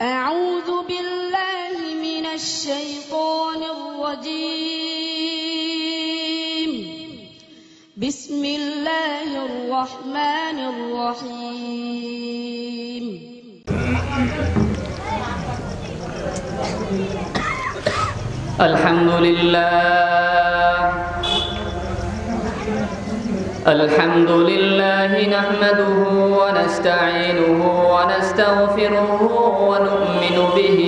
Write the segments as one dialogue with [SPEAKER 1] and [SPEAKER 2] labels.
[SPEAKER 1] أعوذ بالله من الشيطان الرجيم. بسم الله الرحمن الرحيم.
[SPEAKER 2] الحمد لله نحمده ونستعينه ونستغفره ونؤمن به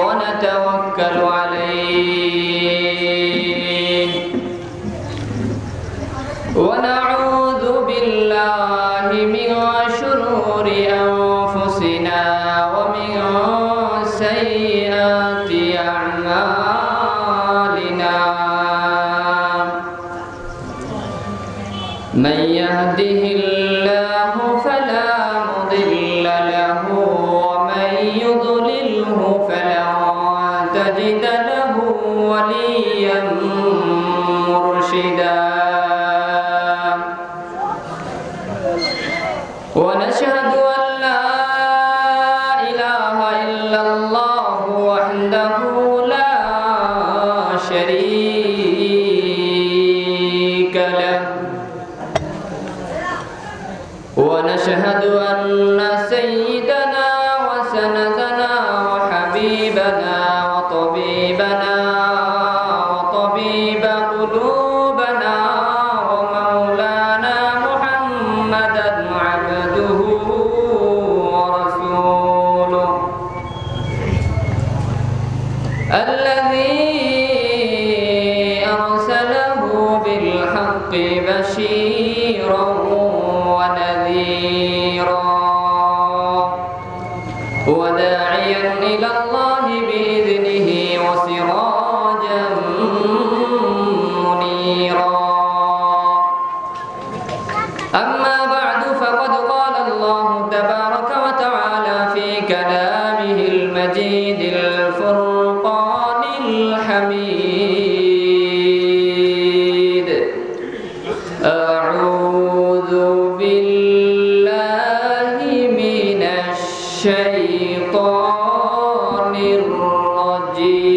[SPEAKER 2] ونتوكل عليه ونعوذ بالله من شرور أنفسنا ومن سيئات أعمالنا. من يهده الله فلا مضل له ومن يضلله فلن تجد له وليا مرشدا. ونشهد أن لا إله إلا الله وحده لا شريك له. ونشهد أن سيدنا وسندنا وحبيبنا وطبيبنا وطبيب قلوبنا ومولانا محمدا عبده ورسوله الذي أرسله بالحق بشيرا ونذيرا وداعيا إلى الله بإذنه وسراجا منيرا. أما بعد فقد قال الله تبارك وتعالى في كلامه المجيد الفرقان الحميد. أعوذ بالله من الشيطان الرجيم.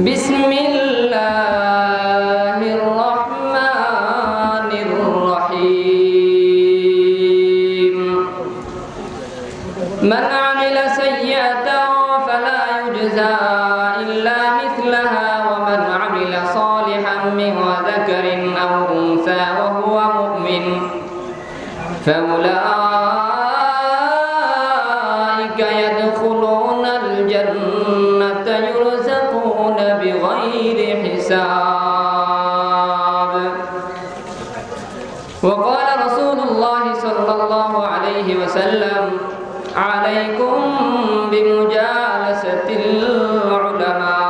[SPEAKER 2] بسم الله الرحمن الرحيم. من عمل سيئة فلا يجزى إلا مثلها ومن عمل صالحا من ذكر أو أنثى وهو مؤمن فأولئك يدخلون الجنة يرزقون بغير حساب. وقال رسول الله صلى الله عليه وسلم: عليكم بمجالسة العلماء،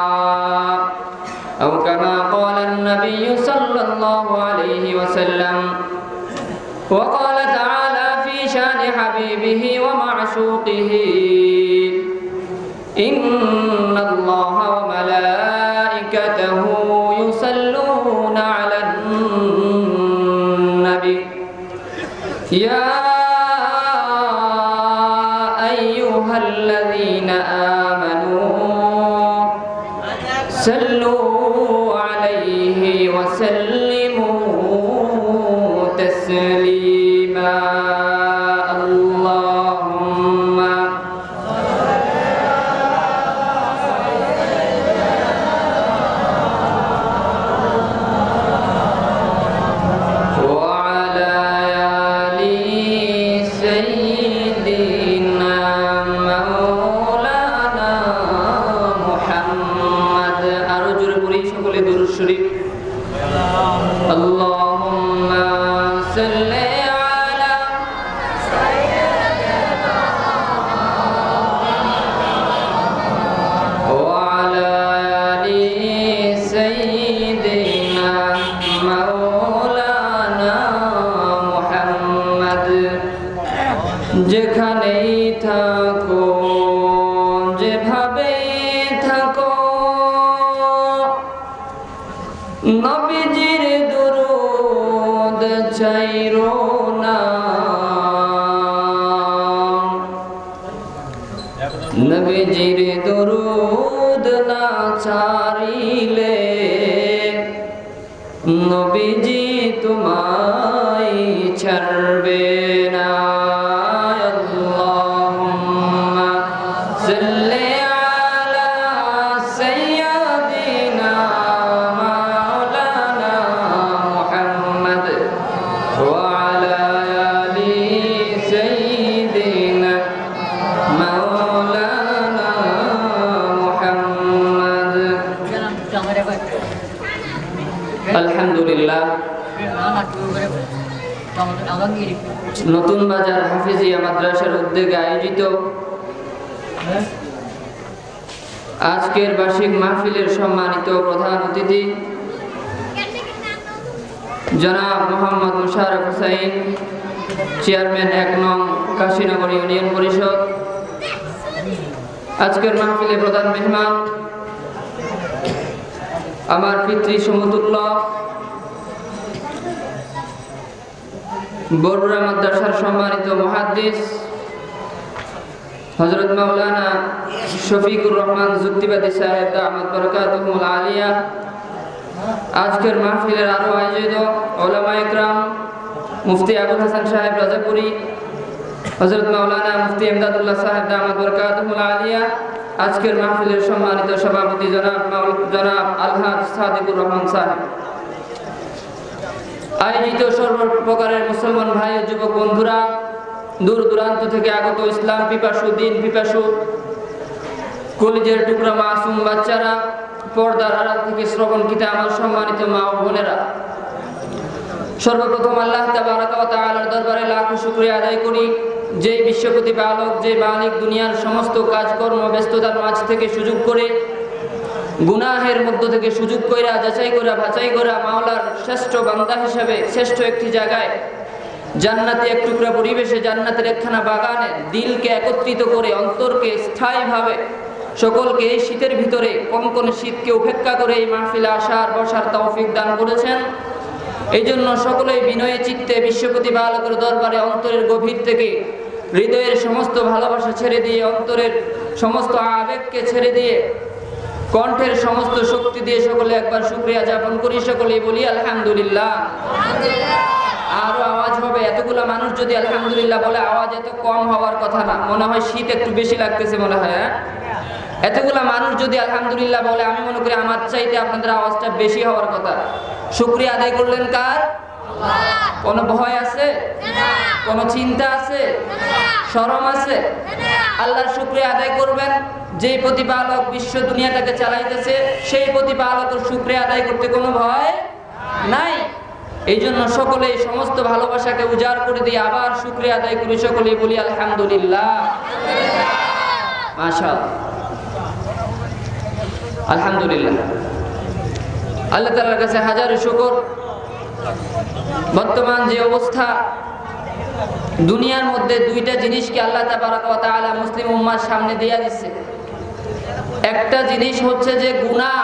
[SPEAKER 2] أو كما قال النبي صلى الله عليه وسلم. وقال تعالى في شان حبيبه ومعشوقه: إن الله وملائكته يصلون على النبي يا أيها الذين آمنوا صلوا عليه وسلموا تسليما. اللهم وعلى آل سيدنا مولانا محمد. أرجو البري شكل دور الشريف. اللهم صل على سيدنا وعلى آل سيدنا مولانا محمد. যেখানেই থাকো যেভাবেই থাকো নবীজির দুরূদ চাইরো না। নবীজির দরুদ না ছাড়িলে নবীজি তোমায় ছাড়বে না। আল্লাহুম্মা সাল্লি আলা সাইয়্যিদিনা মাওলানা মুহাম্মদ ওয়া আলা আলি সাইয়্যিদিনা মাওলানা মুহাম্মদ। আলহামদুলিল্লাহ, নতুন বাজার হাফিজিয়া মাদ্রাসার উদ্যোগে আয়োজিত আজকের বার্ষিক মাহফিলের সম্মানিত প্রধান অতিথি জনাব মোহাম্মদ মুশাররফ হোসাইন, চেয়ারম্যান ১ নং কাশীনগর ইউনিয়ন পরিষদ। আজকের মাহফিলে প্রধান মেহমান আমার পিতৃ সমতুল্য বরুড়া মাদ্রাসার সম্মানিত মুহাদ্দিস হযরত মাওলানা শফিকুর রহমান যুক্তিবাদী সাহেব দামাত বরকাতুহুল আলিয়া। আজকের মাহফিলের আরো আয়োজিত উলামায়ে ইকরাম মুফতি আবুল হাসান সাহেব রাজাপুরী, হযরত মাওলানা মুফতি ইমদাদুল্লাহ সাহেব দামাত বরকাতুহুল আলিয়া। আজকের মাহফিলের সম্মানিত সভাপতি জনাব আলহাজ সাদিকুর রহমান সাহেব। আয়োজিত সর্বপ্রকারের মুসলমান ভাই ও যুবক বন্ধুরা, দূর দূরান্ত থেকে আগত ইসলাম পিপাসু, দিন পিপাসু, কলিজের টুকরা মাসুম বাচ্চারা, পর্দার আড়াল থেকে শ্রবণকৃত আমার সম্মানিত মা ও বোনেরা, সর্বপ্রথম আল্লাহ তাবারাকা ওয়া তাআলার দরবারে লাখো শুকরিয়া আদায় করি, যে বিশ্ব প্রতিপালক, যে মালিক দুনিয়ার সমস্ত কাজকর্ম ব্যস্ততার মাঝ থেকে সুযোগ করে, গুনাহের মধ্য থেকে সুযোগ কইরা যাচাই করা বাছাই করা মাওলার শ্রেষ্ঠ বান্দা হিসাবে শ্রেষ্ঠ একটি জায়গায় জান্নাতি এক টুকরা পরিবেশে জান্নাতের একখানা বাগানে দিলকে একত্রিত করে অন্তরকে স্থায়ীভাবে সকলকে এই শীতের ভিতরে কনকনে শীতকে উপেক্ষা করে এই মাহফিলে আসার বসার তৌফিক দান করেছেন। এই জন্য সকলেই বিনয়ী চিত্তে বিশ্ব প্রতিপালকের দরবারে অন্তরের গভীর থেকে হৃদয়ের সমস্ত ভালোবাসা ছেড়ে দিয়ে, অন্তরের সমস্ত আবেগকে ছেড়ে দিয়ে, কণ্ঠের সমস্ত শক্তি দিয়ে সকলে একবার শুকরিয়া জ্ঞাপন করি। সকলেই বলি আলহামদুলিল্লাহ। আরো আওয়াজ হবে, এতগুলো মানুষ যদি আলহামদুলিল্লাহ বলে আওয়াজ এত কম হওয়ার কথা না, মনে হয় শীত একটু বেশি লাগতেছে মনে হয়। এতগুলা মানুষ যদি আলহামদুলিল্লাহ বলে, আমি মনে করি আমার চাইতে আপনাদের আওয়াজটা বেশি হওয়ার কথা। শুকরিয়া আদায় করলেন কার? কোনো ভয় আছে? কোনো চিন্তা আছে? শরম আছে? আল্লাহর শুকরিয়া আদায় করবেন। যে প্রতিপালক বিশ্ব দুনিয়াটাকে চালাইতেছে সেই প্রতিপালকের শুকরিয়া আদায় করতে কোনো ভয় নাই। এই জন্য সকলে সমস্ত ভালোবাসাকে উজাড় করে দিয়ে আবার শুকরিয়া আদায় করি। সকলেই বলি আলহামদুলিল্লাহ। মাশাআল্লাহ, আলহামদুলিল্লাহ। আল্লাহ তাআলার কাছে হাজারো শুকর। বর্তমান যে অবস্থা দুনিয়ার মধ্যে, দুইটা জিনিসকে আল্লাহ তাবারাকা ওয়া তাআলা মুসলিম উম্মার সামনে দিয়ে দিচ্ছে। একটা জিনিস হচ্ছে যে গুনাহ,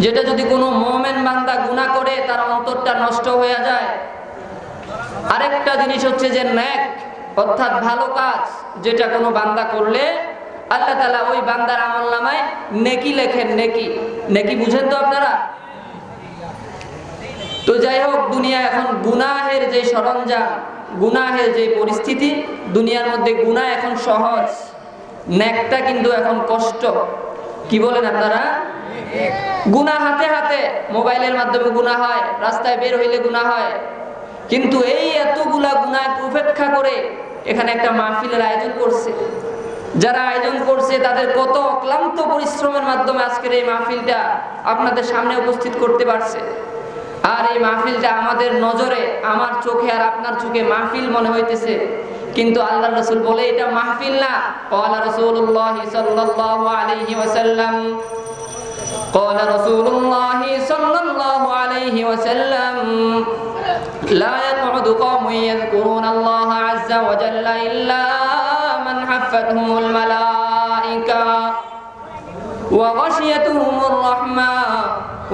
[SPEAKER 2] যেটা যদি কোনো মুমিন বান্দা গুনাহ করে তার অন্তরটা নষ্ট হয়ে যায়। আরেকটা জিনিস হচ্ছে যে নেক, অর্থাৎ ভালো কাজ, যেটা কোনো বান্দা করলে আল্লাহ তাআলা ওই বান্দার আমলনামায় নেকি লেখেন। নেকি, নেকি বুঝেন তো আপনারা? তো যাই হোক, দুনিয়া এখন গুনাহের যে সরঞ্জাম, গুনাহের যে পরিস্থিতি, দুনিয়ার মধ্যে গুনাহ এখন সহজ, নেকটা কিন্তু এখন কষ্ট। কি বলেন আপনারা? গুনাহ হাতে হাতে, মোবাইলের মাধ্যমে গুনাহ হয়, রাস্তায় বের হইলে গুনাহ হয়। কিন্তু এই এতগুলা গুনাহকে উপেক্ষা করে এখানে একটা মাহফিলের আয়োজন করছে। যারা আয়োজন করছে তাদের কত অক্লান্ত পরিশ্রমের মাধ্যমে আজকের এই মাহফিলটা আপনাদের সামনে উপস্থিত করতে পারছে। আর এই মাহফিলটা আমাদের নজরে, আমার চোখে আর আপনার চোখে মাহফিল মনে হইতেছে, কিন্তু আল্লাহর রাসূল বলে এটা মাহফিল না। ক্বালা রাসূলুল্লাহ সাল্লাল্লাহু আলাইহি ওয়াসাল্লাম, ক্বালা রাসূলুল্লাহ সাল্লাল্লাহু আলাইহি ওয়াসাল্লাম, লা ইয়াকউদু কওমুন ইয়াযকুরুনাল্লাহা আযজা ওয়া জাল্লা ইল্লা মান হাফাতহুমুল মালায়েকা ওয়া গাশিয়াতুহুমুর রাহমা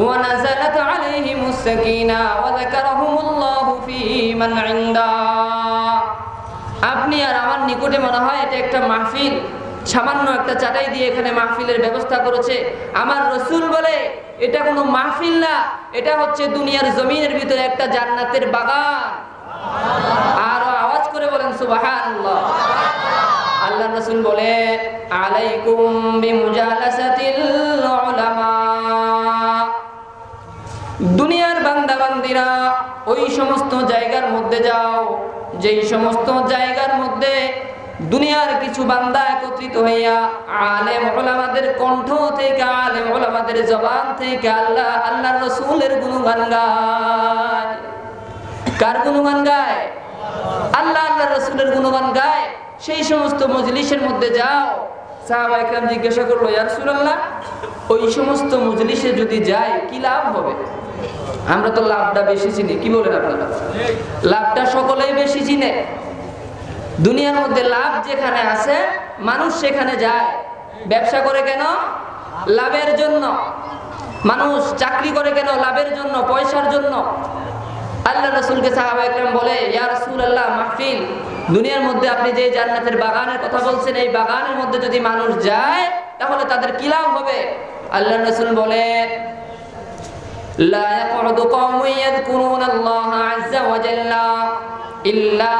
[SPEAKER 2] ওয়া নাযালাত আলাইহিমুস সাকিনা ওয়া যাকারাহুমুল্লাহু ফী মান ইনদা। আপনি আর আমার নিকটে মনে হয় এটা একটা মাহফিল, সামান্য একটা চাটাই দিয়ে এখানে মাহফিলের ব্যবস্থা করেছে। আমার রাসূল বলে এটা কোনো মাহফিল না, এটা হচ্ছে দুনিয়ার জমিনের ভিতরে একটা জান্নাতের বাগান। আর আওয়াজ করে বলেন সুবহানাল্লাহ। আল্লাহর রাসূল বলে আলাইকুম বিমুজালাসাতিল উলামা, দুনিয়ার বান্দা বান্দিরা ওই সমস্ত জায়গার মধ্যে যাও যেই সমস্ত জায়গার মধ্যে দুনিয়ার কিছু বান্দা একত্রিত হইয়া আলেম উলামাদের কণ্ঠ থেকে, আলেম উলামাদের জবান থেকে আল্লাহর রাসূলের গুণগান গায়। কার গুণগান গায়? আল্লাহর রাসূলের গুণগান গায়। সেই সমস্ত মজলিসের মধ্যে যাও। সাহাবায়ে কেরাম জিজ্ঞাসা করলো, ইয়া রাসূলুল্লাহ, ওই সমস্ত মজলিসে যদি যাই কি লাভ হবে? আমরা তো লাভটা বেশি চিনি, কি বলেন আপনারা? লাভটা সকলেই বেশি চিনে। দুনিয়ার মধ্যে লাভ যেখানে আছে মানুষ সেখানে যায়। ব্যবসা করে কেন? লাভের জন্য। মানুষ চাকরি করে কেন? লাভের জন্য, পয়সার জন্য। আল্লাহ রাসূলকে সাহাবায়ে কেরাম বলে, ইয়া রাসূলুল্লাহ, মাহফিল দুনিয়ার মধ্যে আপনি যে জান্নাতের বাগানের কথা বলছেন, এই বাগানের মধ্যে যদি মানুষ যায় তাহলে তাদের কি লাভ হবে? আল্লাহ রাসূল বলে, লা ইয়াকুদু কওমুন ইয়াযকুরুনাল্লাহা আযজা ওয়া জাল্লা ইল্লা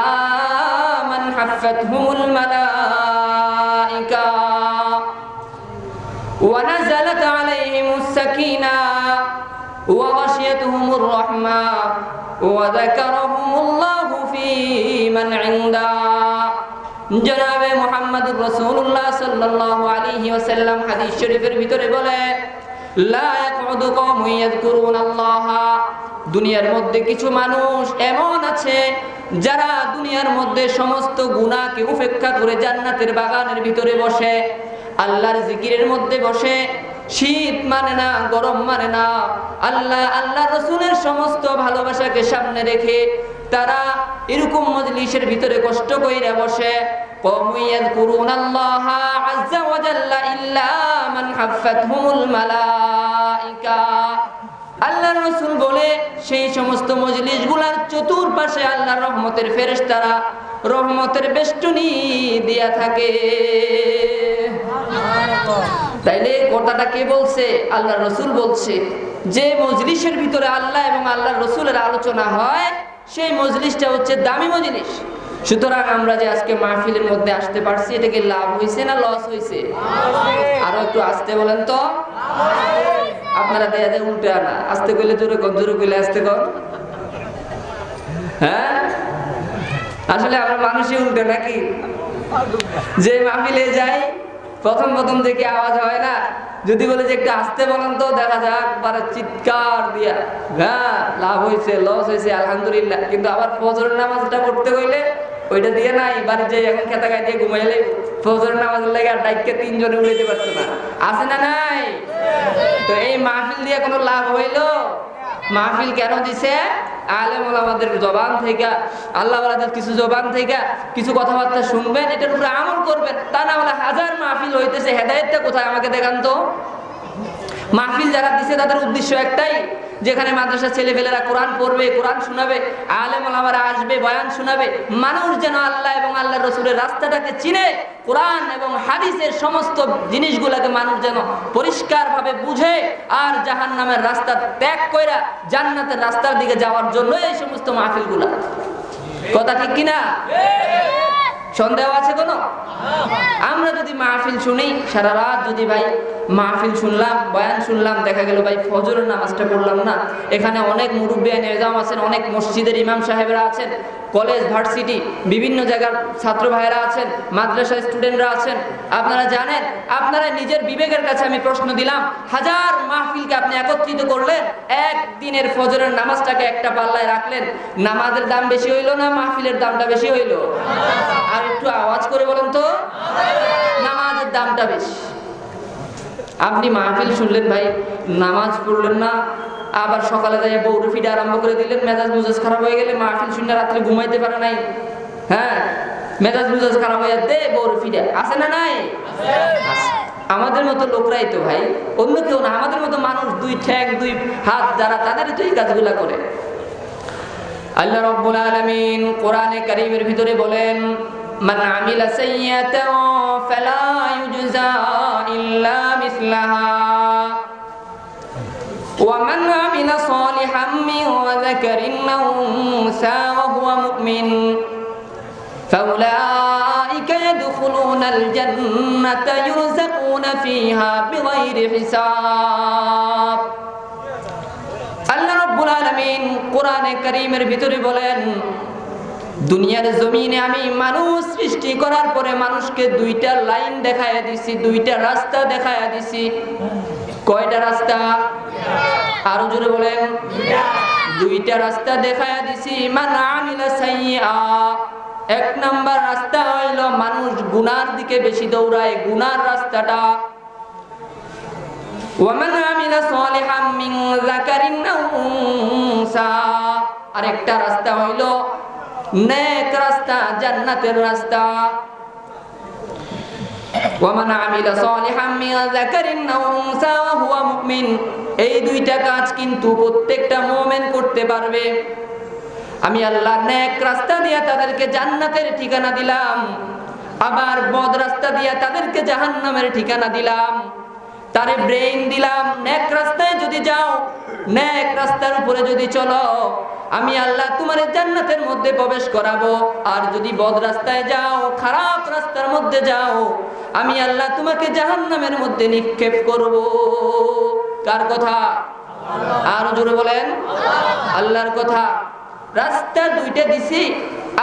[SPEAKER 2] মান হাফাতহুমুল মালায়েকা ওয়া নাযালাত আলাইহিমুস সাকিনাহ ওয়া গাশিয়াতুহুমুর রাহমাহ ওয়া যাকারাহুমুল্লাহু ফী মান ইনদা। জনাবে মুহাম্মদুর রাসূলুল্লাহ সাল্লাল্লাহু আলাইহি ওয়াসাল্লাম হাদিস শরীফের ভিতরে বলে, লা ইয়াকুদু কওমুন ইয়াযকুরুনাল্লাহা, দুনিয়ার মধ্যে কিছু মানুষ এমন আছে যারা দুনিয়ার মধ্যে সমস্ত গুনাহকে উপেক্ষা করে জান্নাতের বাগানের ভিতরে বসে, আল্লাহর জিকিরের মধ্যে বসে, শীত মানে না, গরম মানে না, আল্লাহ রাসূলের সমস্ত ভালোবাসাকে সামনে রেখে তারা এরকম মজলিসের ভিতরে কষ্ট কইরা বসে। কওমুন ইয়াযকুরুনাল্লাহা আযজা ওয়া জাল্লা ইল্লা মান হাফাতহুমুল মালায়েকা। আল্লাহর রাসূল বলে সেই সমস্ত মজলিসগুলোর চতুর্পাশে আল্লাহর রহমতের ফেরেশতারা রহমতের বেষ্টনী দিয়া থাকে। তাইলে কথাটা কে বলছে? আল্লাহর রাসূল বলছে। যে মজলিসের ভিতরে আল্লাহ এবং আল্লাহর রাসূলের আলোচনা হয় সেই মজলিসটা হচ্ছে দামি মজলিস। সুতরাং আমরা যে আজকে মাহফিলের মধ্যে আসতে পারছি, এটা কি লাভ হইছে না লস হইছে? আরো একটু আস্তে বলেন তো। আপনারা দেয়া যায় উল্টে আনা, আস্তে কইলে জোরে কর, জোরে কইলে আস্তে কর। হ্যাঁ, আসলে আমরা মানুষই উল্টে নাকি? যে মাহফিলে যাই প্রথম থেকে আওয়াজ হয় না, যদি বলে যে একটু আস্তে বলেন তো, দেখা যাক পারে চিৎকার দিয়া, হ্যাঁ লাভ হয়েছে, লস হয়েছে, আলহামদুলিল্লাহ। কিন্তু আবার ফজরের নামাজটা পড়তে হইলে ওইটা দিয়ে নাই, বাড়ি যে এখন খেতা গায়ে দিয়ে ঘুমাইলে ফজরের নামাজের লাগে আর ডাইককে তিনজনে উড়াইতে পারতো না, আছে না নাই? তো এই মাহফিল দিয়ে কোনো লাভ হইলো? মাহফিল কেন দিছে? আলেম ওলামাদের জবান থেকে, আল্লাহ ওয়ালাদের কিছু জবান থেকে কিছু কথাবার্তা শুনবেন, এটার উপরে আমল করবেন। তা না হলে হাজার মাহফিল হইতেছে, হেদায়েতটা কোথায় আমাকে দেখান তো। মাহফিল যারা দিছে তাদের উদ্দেশ্য একটাই, যেখানে মাদ্রাসা ছেলেপেলেরা কোরআন পড়বে, কোরআন শোনাবে, আলেম ওলামারা আসবে, বয়ান শোনাবে, মানুষ যেন আল্লাহ এবং আল্লাহর রাসূলের রাস্তাটাকে চিনে, কোরআন এবং হাদিসের সমস্ত জিনিসগুলোকে মানুষ যেন পরিষ্কারভাবে বুঝে আর জাহান্নামের রাস্তা ত্যাগ কইরা জান্নাতের রাস্তার দিকে যাওয়ার জন্য এই সমস্ত মাহফিলগুলা। কথা ঠিক কিনা? সন্দেহ আছে কোনো? আমরা যদি মাহফিল শুনি, সারা রাত যদি ভাই মাহফিল শুনলাম, বয়ান শুনলাম, দেখা গেল ভাই ফজরের নামাজটা পড়লাম না। এখানে অনেক মুরব্বিয়ান নিজাম আছেন, অনেক মসজিদের ইমাম সাহেবরা আছেন, কলেজ ভার্সিটি বিভিন্ন জায়গার ছাত্র ভাইয়েরা আছেন, মাদ্রাসা স্টুডেন্টরা আছেন। আপনারা জানেন, আপনারা নিজের বিবেকের কাছে আমি প্রশ্ন দিলাম, হাজার মাহফিলকে আপনি একত্রিত করলেন, একদিনের ফজরের নামাজটাকে একটা পাল্লায় রাখলেন, নামাজের দাম বেশি হইল না মাহফিলের দামটা বেশি হইল? আর একটু আওয়াজ করে বলেন তো। নামাজের দামটা বেশি। আপনি মাহফিল শুনলেন ভাই, নামাজ পড়লেন না, আবার সকালে যাই বউরে ফিডে আরম্ভ করে দিলেন, মেজাজ খারাপ হয়ে গেলে, মাহফিল শুনে রাত্রে ঘুমাইতে পারে নাই, হ্যাঁ মেজাজ খারাপ হয়ে দে বউরে ফিডে, আছে না নাই? আমাদের মতো লোকরাই তো ভাই, অন্য কেউ না, আমাদের মতো মানুষ, দুই ঠ্যাং দুই হাত যারা, তাদেরই তো এই কাজগুলা করে। আল্লাহ রাব্বুল আলামিন কোরআনে কারীমের ভিতরে বলেন, মান আমিলা সাইয়্যাতান ফালা ইউজজা ইল্লা মিসলাহা ওয়া মান আমিলা সালিহাম মিন যাকারিন আও উনসা ওয়া হুয়া মুমিন فأولئك يدخلون الجنة يرزقون فيها بغير حساب আল্লাহ রাব্বুল আলামিন কোরআনে কারীমের ভিতরে বলেন দুনিয়ার জমিনে আমি মানুষ সৃষ্টি করার পরে মানুষকে দুইটা লাইন দেখায়া দিছি, দুইটা রাস্তা দেখায়া দিছি। কয়টা রাস্তা? আরো জোরে বলেন। দুইটা রাস্তা দেখায়া দিছি। মান আমিলা সাইয়্যা, এক নাম্বার রাস্তা হইল মানুষ গুনার দিকে বেশি দৌড়ায়, গুনার রাস্তাটা। ওয়ামান আমিলা সালিহাম মিন যাকারিন আও উনসা, আরেকটা রাস্তা হইল নেক রাস্তা, জান্নাতের রাস্তা। ওয়ামান আমিলা সালিহাম মিন যাকারিন আও উনসা ওয়া হুয়া মুমিন, এই দুইটা কাজ কিন্তু প্রত্যেকটা মুমিন করতে পারবে। আমি আল্লাহ নেক রাস্তা দিয়া তাদেরকে জান্নাতের ঠিকানা দিলাম, আবার বদ রাস্তা দিয়া তাদেরকে জাহান্নামের ঠিকানা দিলাম। তারে ব্রেইন দিলাম, নেক রাস্তায় যদি যাও, নেক রাস্তার উপরে যদি চলো, আমি আল্লাহ তোমার জান্নাতের মধ্যে প্রবেশ করাবো। আর যদি বদ রাস্তায় যাও, খারাপ রাস্তার মধ্যে যাও, আমি আল্লাহ তোমাকে জাহান্নামের মধ্যে নিক্ষেপ করব। কার কথা? আর জোরে বলেন। আল্লাহর কথা। রাস্তা দুইটা দিছি,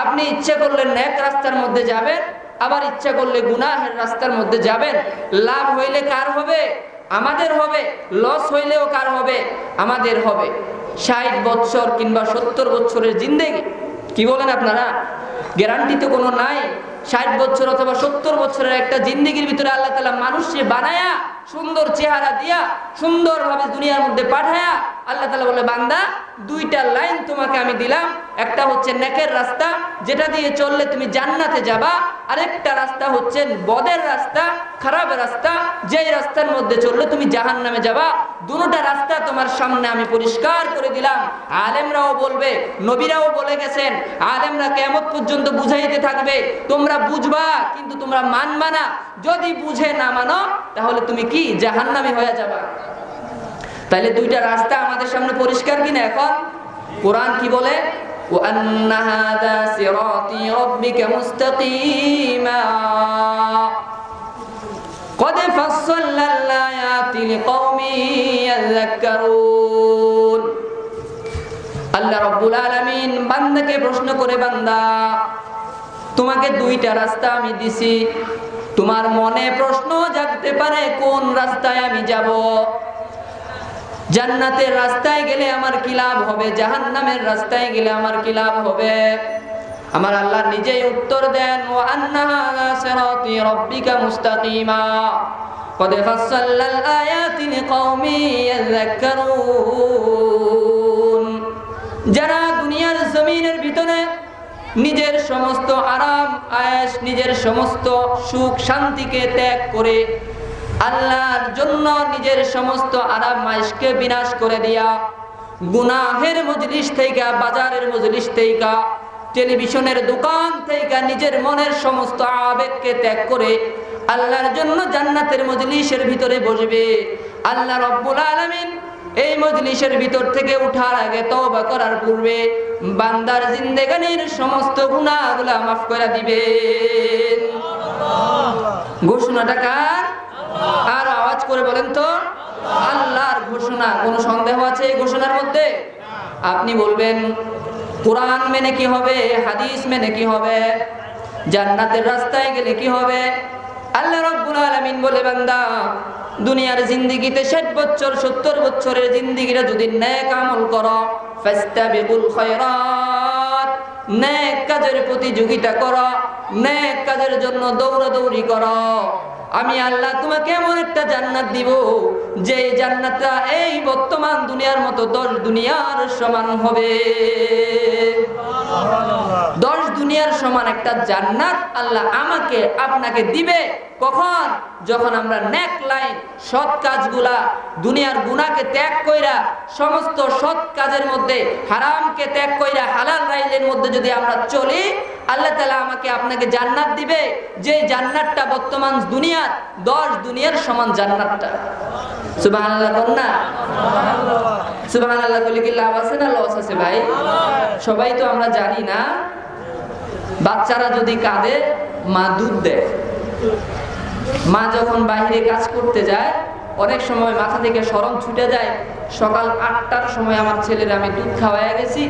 [SPEAKER 2] আপনি ইচ্ছা করলে নেক রাস্তার মধ্যে যাবেন, আবার ইচ্ছা করলে গুনাহের রাস্তার মধ্যে যাবেন। লাভ হইলে কার হবে? আমাদের হবে। লস হইলেও কার হবে? আমাদের হবে। 60 বছর কিংবা 70 বছরের জিন্দেগি, কি বলেন আপনারা? গ্যারান্টি তো কোনো নাই। 60 বছর অথবা 70 বছরের একটা জিন্দেগির ভিতরে আল্লাহ তাআলা মানুষকে বানায়া, সুন্দর চেহারা দিয়া, সুন্দরভাবে দুনিয়ার মধ্যে পাঠায়া আল্লাহ তাআলা বলে, বান্দা দুইটা লাইন তোমাকে আমি দিলাম। একটা হচ্ছে নেকের রাস্তা, যেটা দিয়ে চললে তুমি জান্নাতে যাবা। আরেকটা রাস্তা হচ্ছে বদের রাস্তা, খারাপ রাস্তা, যেই রাস্তার মধ্যে চললে তুমি জাহান্নামে যাবা। দুটোটা রাস্তা তোমার সামনে আমি পরিষ্কার করে দিলাম। আলেমরাও বলবে, নবীরাও বলে গেছেন, আলেমরা কিয়ামত পর্যন্ত বুঝাইতে থাকবে, তোমরা বুঝবা কিন্তু তোমরা মানবা না। যদি বুঝে না মানো তাহলে তুমি কি জাহান্নামী হয়ে যাবা। তাইলে দুইটা রাস্তা আমাদের সামনে পরিষ্কার কিনা? এখন কোরআন কি বলে? وأن هذا صراطي ربك مستقيما قد فصلنا الآيات لقوم يذكرون। আল্লাহ রাব্বুল আলামিন বান্দাকে প্রশ্ন করে, বান্দা তোমাকে দুইটা রাস্তা আমি দিছি, তোমার মনে প্রশ্ন জাগতে পারে কোন রাস্তায় আমি যাব? জান্নাতের রাস্তায় গেলে আমার কি লাভ হবে, জাহান্নামের রাস্তায় গেলে আমার কি লাভ হবে? আমার আল্লাহ নিজেই উত্তর দেন, ওয়া আন্না হাযা সিরাতী রাব্বিকা মুস্তাকিমা ক্বাদ ফাসসালনাল আয়াতি লিকাওমি ইয়াযাক্কারুন। যারা দুনিয়ার জমিনের ভিতরে নিজের সমস্ত আরাম আয়েশ, নিজের সমস্ত সুখ শান্তিকে ত্যাগ করে আল্লাহর জন্য নিজের সমস্ত আরাম আয়েশকে বিনাশ করে দিয়া, গুনাহের মজলিস থেকে, বাজারের মজলিস থেকে, টেলিভিশনের দোকান থেকে নিজের মনের সমস্ত আবেগকে ত্যাগ করে আল্লাহর জন্য জান্নাতের মজলিসের ভিতরে বসবে, আল্লাহ রাব্বুল আলামিন এই মজলিসের ভিতর থেকে উঠার আগে তওবা করার পূর্বে বান্দার জিন্দেগানির সমস্ত গুনাহগুলো মাফ করে দিবেন। ঘোষণাটা কার? আর আওয়াজ করে বলেন তো, আল্লাহর ঘোষণা। কোনো সন্দেহ আছে এই ঘোষণার মধ্যে? আপনি বলবেন কোরআন মেনে কি হবে, হাদিস মেনে কি হবে, জান্নাতের রাস্তায় গেলে কি হবে? আল্লাহ রাব্বুল আলামিন বলে, বান্দা দুনিয়ার জিন্দেগিতে 60 বছর 70 বছরের জিন্দেগিটা যদি নেক আমল করো, ফাস্তাবিকুল খায়রাত, নেক কাজের প্রতিযোগিতা করো, নেক কাজের জন্য দৌড়াদৌড়ি করো, আমি আল্লাহ তোমাকে এমন একটা জান্নাত দিব, যে জান্নাতটা এই বর্তমান দুনিয়ার মতো 10 দুনিয়ার সমান হবে। 10 দুনিয়ার সমান একটা জান্নাত আল্লাহ আমাকে আপনাকে দিবে। কখন? যখন আমরা নেক লাইন, সৎ কাজগুলা, দুনিয়ার গুনাহকে ত্যাগ কইরা সমস্ত সৎ কাজের মধ্যে হারামকে ত্যাগ কইরা হালাল লাইনের মধ্যে যদি আমরা চলি, আল্লাহ তাআলা আমাকে আপনাকে জান্নাত দিবে, যে জান্নাতটা বর্তমান দুনিয়ার 10 দুনিয়ার সমান জান্নাতটা। সুবহানাল্লাহ বলুন না। সুবহানাল্লাহ বলে কি লাভ আছে না লস আছে ভাই? সবাই তো আমরা জানি না, বাচ্চারা যদি কাঁদে মা দুধ দেয়। মা যখন বাইরে কাজ করতে যায় অনেক সময় মাথা থেকে শরম ছুটে যায়, সকাল 8টার সময় আমার ছেলের আমি দুধ খাওয়াইয়া গেছি,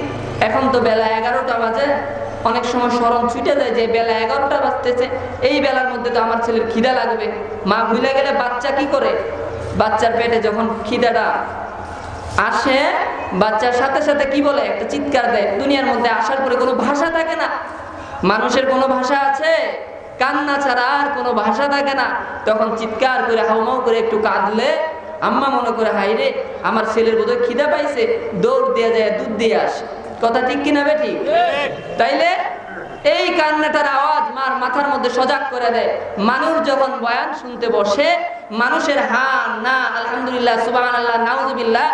[SPEAKER 2] এখন তো বেলা 11টা বাজে। অনেক সময় শরম ছুটে যায় যে বেলা 11টা বাজতেছে, এই বেলার মধ্যে তো আমার ছেলের খিদা লাগবে। মা ভুলে গেলে বাচ্চা কি করে, বাচ্চার পেটে যখন খিদাটা আসে বাচ্চার সাথে সাথে কি বলে, একটা চিৎকার দেয়। দুনিয়ার মধ্যে আসার পরে কোনো ভাষা থাকে না, মানুষের কোনো ভাষা আছে? কান্না ছাড়া আর কোনো ভাষা থাকে না। তখন চিৎকার করে হাউমাউ করে একটু কাঁদলে আম্মা মনে করে হাই রে আমার ছেলের বোধহয় খিদা পাইছে, দৌড় দিয়ে যায় দুধ দিয়ে আসে। কথা ঠিক কিনা বেঠিক? তাইলে এই কান্নাটার আওয়াজ মার মাথার মধ্যে সজাগ করে দেয়। মানুষ যখন বয়ান শুনতে বসে, মানুষের হা না আলহামদুলিল্লাহ সুবহানাল্লাহ নাউজুবিল্লাহ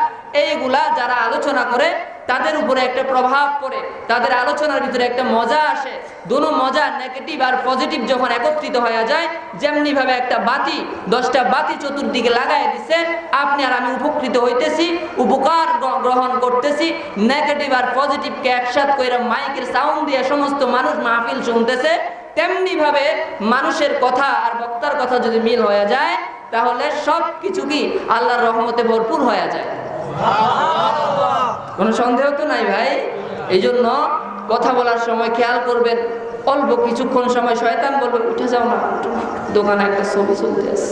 [SPEAKER 2] এইগুলা যারা আলোচনা করে তাদের উপরে একটা প্রভাব পড়ে, তাদের আলোচনার ভিতরে একটা মজা আসে। দুনো মজা নেগেটিভ আর পজিটিভ যখন একত্রিত হয়ে যায়, যেমনি ভাবে একটা বাতি 10টা বাতি চতুর্দিকে লাগাই দিছে, আপনি আর আমি উপকৃত হইতেছি, উপকার গ্রহণ করতেছি। নেগেটিভ আর পজিটিভকে একসাথে করে মাইকের সাউন্ড দিয়ে সমস্ত মানুষ মাহফিল শুনতেছে। তেমনি ভাবে মানুষের কথা আর বক্তার কথা যদি মিল হয়ে যায়, তাহলে সব কিছু কি আল্লাহর রহমতে ভরপুর হয়ে যায়। কোনো সন্দেহ তো নাই ভাই। এই জন্য কথা বলার সময় খেয়াল করবেন, অল্প কিছুক্ষণ সময় শয়তান বলবে উঠে যাও না, দোকানে একটা ছবি চলতে আছে,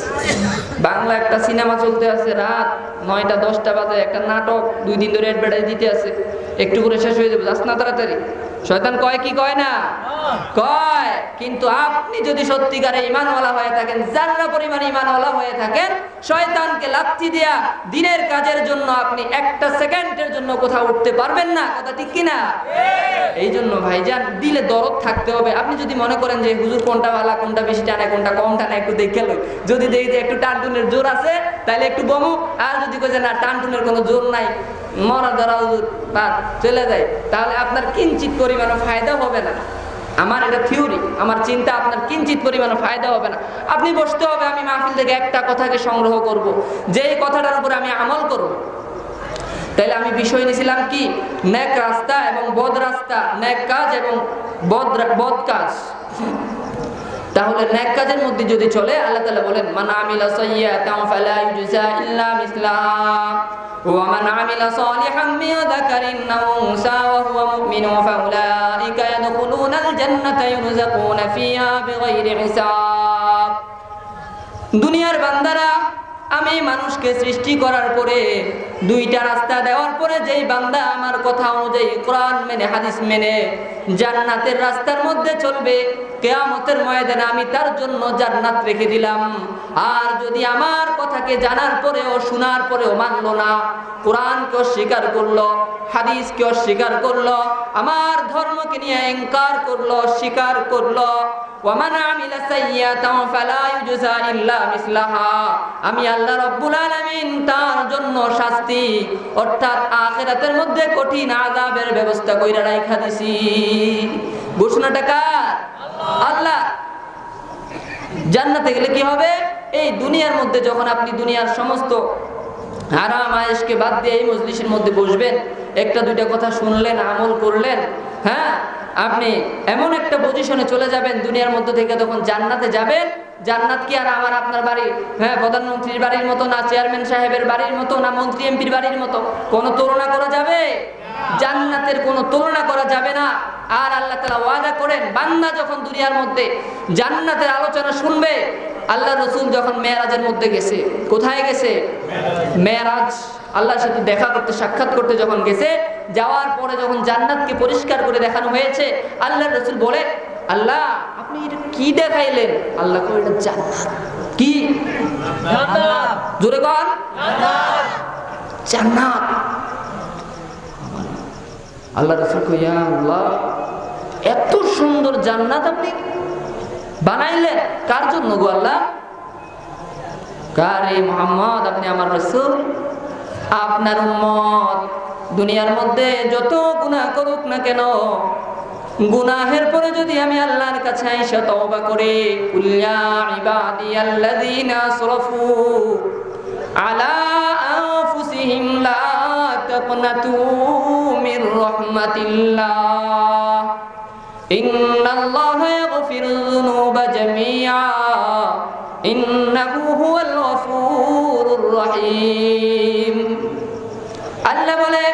[SPEAKER 2] বাংলা একটা সিনেমা চলতে আছে, রাত 9টা 10টা বাজে একটা নাটক 2 দিন ধরে অ্যাডভার্টাইজ দিতে আছে, একটু করে শেষ হয়ে যাবে, যাস না তাড়াতাড়ি। শয়তান কয় কি কয় না? কয়। কিন্তু আপনি যদি সত্যিকারে ঈমানওয়ালা হয়ে থাকেন, যারা পরিমাণ ঈমানওয়ালা হয়ে থাকেন, শয়তানকে লাথি দিয়া দিনের কাজের জন্য আপনি একটা সেকেন্ডের জন্য কোথাও উঠতে পারবেন না। কথা ঠিক কিনা? এই জন্য ভাইজান দিলে দরদ থাকতে হবে। আপনি যদি মনে করেন যে হুজুর কোনটা ভালো, কোনটা বেশি টানে, কোনটা কম টানে, একটু দেখে লই। যদি দেখি যে একটু টানটুনের জোর আছে তাহলে একটু বমু, আর যদি কই যে না টানটুনের কোনো জোর নাই, মরা ধরা হুজুর বা চলে যায়, তাহলে আপনার কিঞ্চিত পরিমাণ ফায়দা হবে না। আমার এটা থিওরি, আমার চিন্তা, আপনার কিঞ্চিত পরিমাণ ফায়দা হবে না। আপনি বসতে হবে, আমি মাহফিল থেকে একটা কথাকে সংগ্রহ করব, যেই কথাটার উপরে আমি আমল করব। তাইলে আমি বিষয় নিয়েছিলাম কি, নেক রাস্তা এবং বদ রাস্তা, নেক কাজ এবং বদ কাজ। তাহলে নেক কাজের মধ্যে যদি চলে, আল্লাহ তাআলা বলেন মান আমিলা সাইয়্যাতান ফালা ইউজা ইল্লা মিসলাহা ওয়া মান আমিলা সালিহান মিন যাকারিন আও উনসা ওয়া হুয়া মুমিনুন ফাউলাইকা ইয়াদখুলুনাল জান্নাতা ইউরযাকুনা ফিহা বিগাইরি হিসাব। দুনিয়ার বান্দারা, আমি মানুষকে সৃষ্টি করার পরে 2টা রাস্তা দেওয়ার পরে যেই বান্দা আমার কথা অনুযায়ী কোরআন মেনে হাদিস মেনে জান্নাতের রাস্তার মধ্যে চলবে, কিয়ামতের ময়দানে আমি তার জন্য জান্নাত রেখে দিলাম। আর যদি আমার কথাকে জানার পরেও শোনার পরেও মানলো না, কোরআনকে অস্বীকার করলো, হাদিসকে অস্বীকার করলো, আমার ধর্মকে নিয়ে ইনকার করলো, অস্বীকার করলো, ওয়ামান আমিলা সাইয়্যাতান ফালা ইউজা ইল্লা মিসলাহা, আমি আল্লাহ রাব্বুল আলামিন তার জন্য শাস্তি অর্থাৎ আখিরাতের মধ্যে কঠিন আযাবের ব্যবস্থা কইরা রাইখা দিছি। ঘোষণাটা কার? আল্লাহ। জান্নাতে গেলে কি হবে? এই দুনিয়ার মধ্যে যখন আপনি দুনিয়ার সমস্ত হারাম আয়েশকে বাদ দিয়ে এই মজলিসের মধ্যে বসবেন, একটা দুইটা কথা শুনলেন, আমল করলেন, হ্যাঁ, আপনি এমন একটা পজিশনে চলে যাবেন দুনিয়ার মধ্যে থেকে, তখন জান্নাতে যাবেন। জান্নাত কি আর আমার আপনার বাড়ি, হ্যাঁ, প্রধানমন্ত্রীর বাড়ির মতো না, চেয়ারম্যান সাহেবের বাড়ির মতো না, মন্ত্রী এমপির বাড়ির মতো? কোনো তুলনা করা যাবে? জান্নাতের কোনো তুলনা করা যাবে না। আর আল্লাহ তাআলা ওয়াদা করেন, বান্দা যখন দুনিয়ার মধ্যে জান্নাতের আলোচনা শুনবে, আল্লাহ রাসূল যখন মেরাজের মধ্যে গেছে, কোথায় গেছে? মেরাজ, আল্লাহর সাথে দেখা করতে, সাক্ষাৎ করতে যখন গেছে, যাওয়ার পরে যখন জান্নাতকে পরিষ্কার করে দেখানো হয়েছে, আল্লাহর রাসূল বলে, আল্লাহ আপনি এটা কি দেখাইলেন? আল্লাহ কয় এটা জান্নাত। কি? জান্নাত। জোরে বল, জান্নাত। জান্নাত। আল্লাহ রাসূল কয়, ইয়া আল্লাহ, এত সুন্দর জান্নাত আপনি বানাইলেন, কার জন্য গো আল্লাহ? কারে মুহাম্মদ, আপনি আমার রাসূল, আপনার উম্মত দুনিয়ার মধ্যে যত গুনাহ করুক না কেন, গুনাহের পরে যদি আমি আল্লাহর কাছে আইসা তওবা করে কুল ইয়া ইবাদিয়াল্লাযীনা আসরাফু আলা আনফুসিহিম লা তাকনাতু মির রাহমাতিল্লাহ ইন্নাল্লাহা ইয়াগফিরুয যুনুবা জামিআ ইন্নাহু হুয়াল গফুরুর রহিম। আল্লাহ বলে,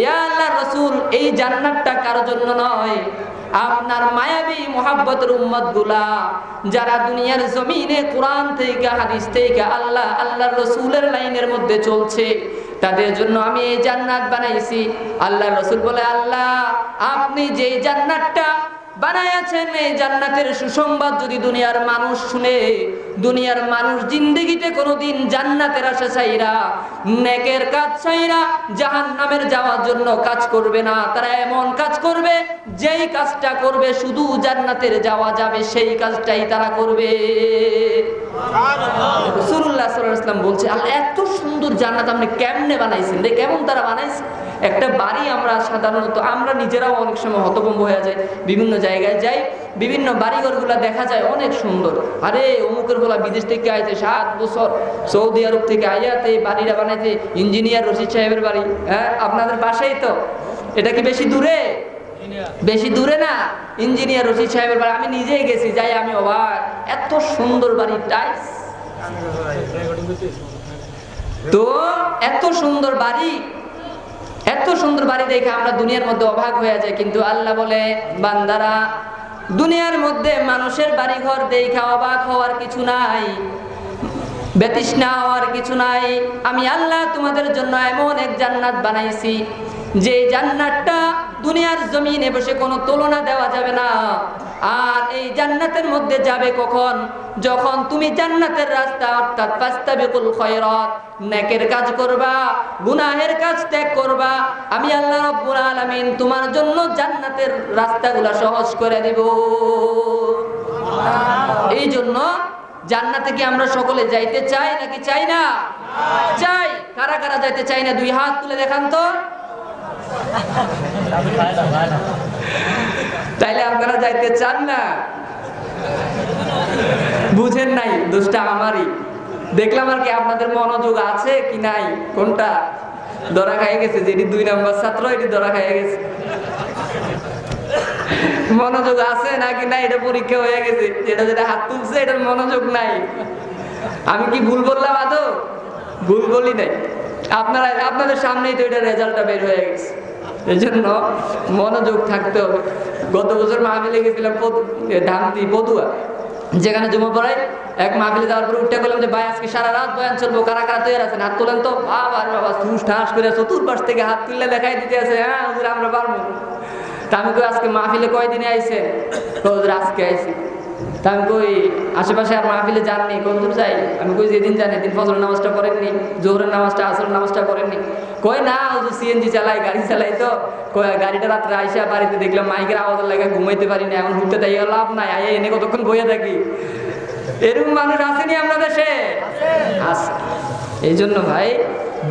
[SPEAKER 2] ইয়া আল্লাহর রাসূল, এই জান্নাতটা কারোর জন্য নয়, আপনার মায়াবী মুহাব্বতের উম্মতগুলা যারা দুনিয়ার জমিনে কোরআন থেকে হাদিস থেকে আল্লাহর রাসূলের লাইনের মধ্যে চলছে, তাদের জন্য আমি এই জান্নাত বানাইছি। আল্লাহর রাসূল বলে, আল্লাহ আপনি যে জান্নাতটা বানাইয়াছেন, এই জান্নাতের সুসংবাদ যদি দুনিয়ার মানুষ শুনে, দুনিয়ার মানুষ জিন্দেগিতে কোনোদিন জান্নাতের আশা চাইরা, নেকের কাজ চাইরা জাহান্নামের যাওয়ার জন্য কাজ করবে না। তারা এমন কাজ করবে, যেই কাজটা করবে শুধু জান্নাতের যাওয়া যাবে, সেই কাজটাই তারা করবে। রাসূলুল্লাহ সাল্লাল্লাহু আলাইহি ওয়াসাল্লাম বলছে, আল্লাহ এত সুন্দর জান্নাত আপনি কেমনে বানাইছেন রে? কেমন তারা বানাইছে? একটা বাড়ি আমরা সাধারণত আমরা নিজেরাও অনেক সময় হতভম্ব হয়ে যায়, বিভিন্ন জায়গায় যাই, বিভিন্ন বাড়িঘরগুলো দেখা যায় অনেক সুন্দর। আরে অমুকের গুলা বিদেশ থেকে আইছে 7 বছর সৌদি আরব থেকে আইয়াতে এই বাড়িটা বানাইছে ইঞ্জিনিয়ার রশিদ সাহেবের বাড়ি। হ্যাঁ, আপনাদের পাশেই তো। এটা কি বেশি দূরে? বেশি দূরে না। ইঞ্জিনিয়ার রশিদ সাহেবের বাড়ি আমি নিজেই গেছি, যাই আমি অবাক, এত সুন্দর বাড়ি, টাইলস। তো এত সুন্দর বাড়ি, এত সুন্দর বাড়ি দেখে আমরা দুনিয়ার মধ্যে অবাক হয়ে যায়। কিন্তু আল্লাহ বলে, বান্দারা দুনিয়ার মধ্যে মানুষের বাড়ি ঘর দেখে অবাক হওয়ার কিছু নাই, বেতৃষ্ণা হওয়ার কিছু নাই। আমি আল্লাহ তোমাদের জন্য এমন এক জান্নাত বানাইছি, যে জান্নাতটা দুনিয়ার জমিনে বসে কোনো তুলনা দেওয়া যাবে না। আর এই জান্নাতের মধ্যে যাবে কখন? যখন তুমি জান্নাতের রাস্তা অর্থাৎ ফাস্তাবিকুল খায়রাত, নেকের কাজ করবা, গুনাহের কাজ ত্যাগ করবা, আমি আল্লাহ রাব্বুল আলামিন তোমার জন্য জান্নাতের রাস্তাগুলো সহজ করে দেব। এই জন্য জান্নাতে কি আমরা সকলে যাইতে চাই নাকি চাই না? চাই। কারা কারা যাইতে চাই না? 2 হাত তুলে দেখান তো। তাইলে আপনারা যাইতে চান না? বুঝেন নাই, দোষটা আমারই। দেখলাম আর কি আপনাদের মনোযোগ আছে কি নাই। কোনটা ধরা খাই গেছে? যেটি 2 নম্বর ছাত্র, এটি ধরা খাই গেছে। মনোযোগ আছে নাকি নাই এটা পরীক্ষা হয়ে গেছে। যেটা যেটা হাত তুলছে এটার মনোযোগ নাই। আমি কি ভুল বললাম? আদৌ ভুল বলি নাই। আপনাদের সামনেই তো এটা রেজাল্টটা বের হয়ে গেছে। এই জন্য মনোযোগ থাকতে হবে। গত বছর মাহফিলে গেছিলাম ধামতি পদুয়া, যেখানে জমা পড়ায়। এক মাহফিলে যাওয়ার পরে উঠে বললাম যে ভাই আজকে সারা রাত বয়ান চলবো, কারা কারা তৈরি আছেন? হাত তোলেন তো। বাবা বাবা ঠুস ঠাস করে চতুর্পাশ থেকে হাত তুললে দেখাই দিতে আছে, হ্যাঁ হুজুর আমরা পারবো। তা আমি কই আজকে মাহফিলে কয়দিনে আইছেন? হুজুর আজকে আইছি। তা আমি কই আশেপাশে আর মাহফিলে যাননি? হুজুর যাই। আমি কই যেদিন জানি দিন ফজরের নামাজটা পড়েননি, জোহরের নামাজটা, আসরের নামাজটা করেননি? কয় না হুজুর সিএনজি চালাই, গাড়ি চালাই তো। কয় গাড়িটা রাত্রে আইসা বাড়িতে দেখলাম মাইকের আওয়াজ লাগে, ঘুমাইতে পারি না, এখন ঘুরতে তাই লাভ নাই, আয় এনে কতক্ষণ বইয়া থাকি। এরকম মানুষ আসেনি আমরা দেশে? আছে। এই জন্য ভাই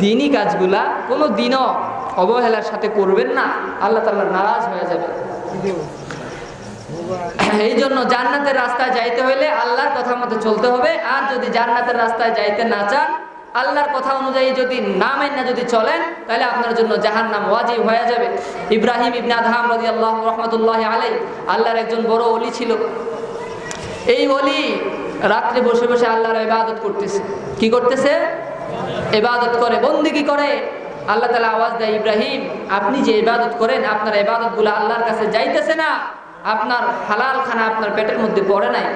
[SPEAKER 2] দিনই কাজগুলা কোনো দিনও অবহেলার সাথে করবেন না, আল্লাহ তাআলা নারাজ হয়ে যাবে। এই জন্য জান্নাতের রাস্তায় যাইতে হইলে আল্লাহর কথা মতো চলতে হবে। আর যদি জান্নাতের রাস্তায় যাইতে না চান, আল্লাহর কথা অনুযায়ী যদি না মাইনা যদি চলেন, তাহলে আপনার জন্য জাহান্নাম ওয়াজিব হয়ে যাবে। ইব্রাহিম ইবনে আদহাম রাদিয়াল্লাহু রাহমাতুল্লাহি আলাইহি আল্লাহর একজন বড় ওলি ছিল। এই ওলি রাত্রে বসে বসে আল্লাহর ইবাদত করতেছে। কি করতেছে? ইবাদত করে, বন্দেগী করে। আল্লাহ তাআলা আওয়াজ দেয়, ইব্রাহিম আপনি যে ইবাদত করেন, আপনার ইবাদতগুলো আল্লাহর কাছে যাইতেছে না, আপনার হালাল খানা আপনার পেটের মধ্যে পড়ে নাই।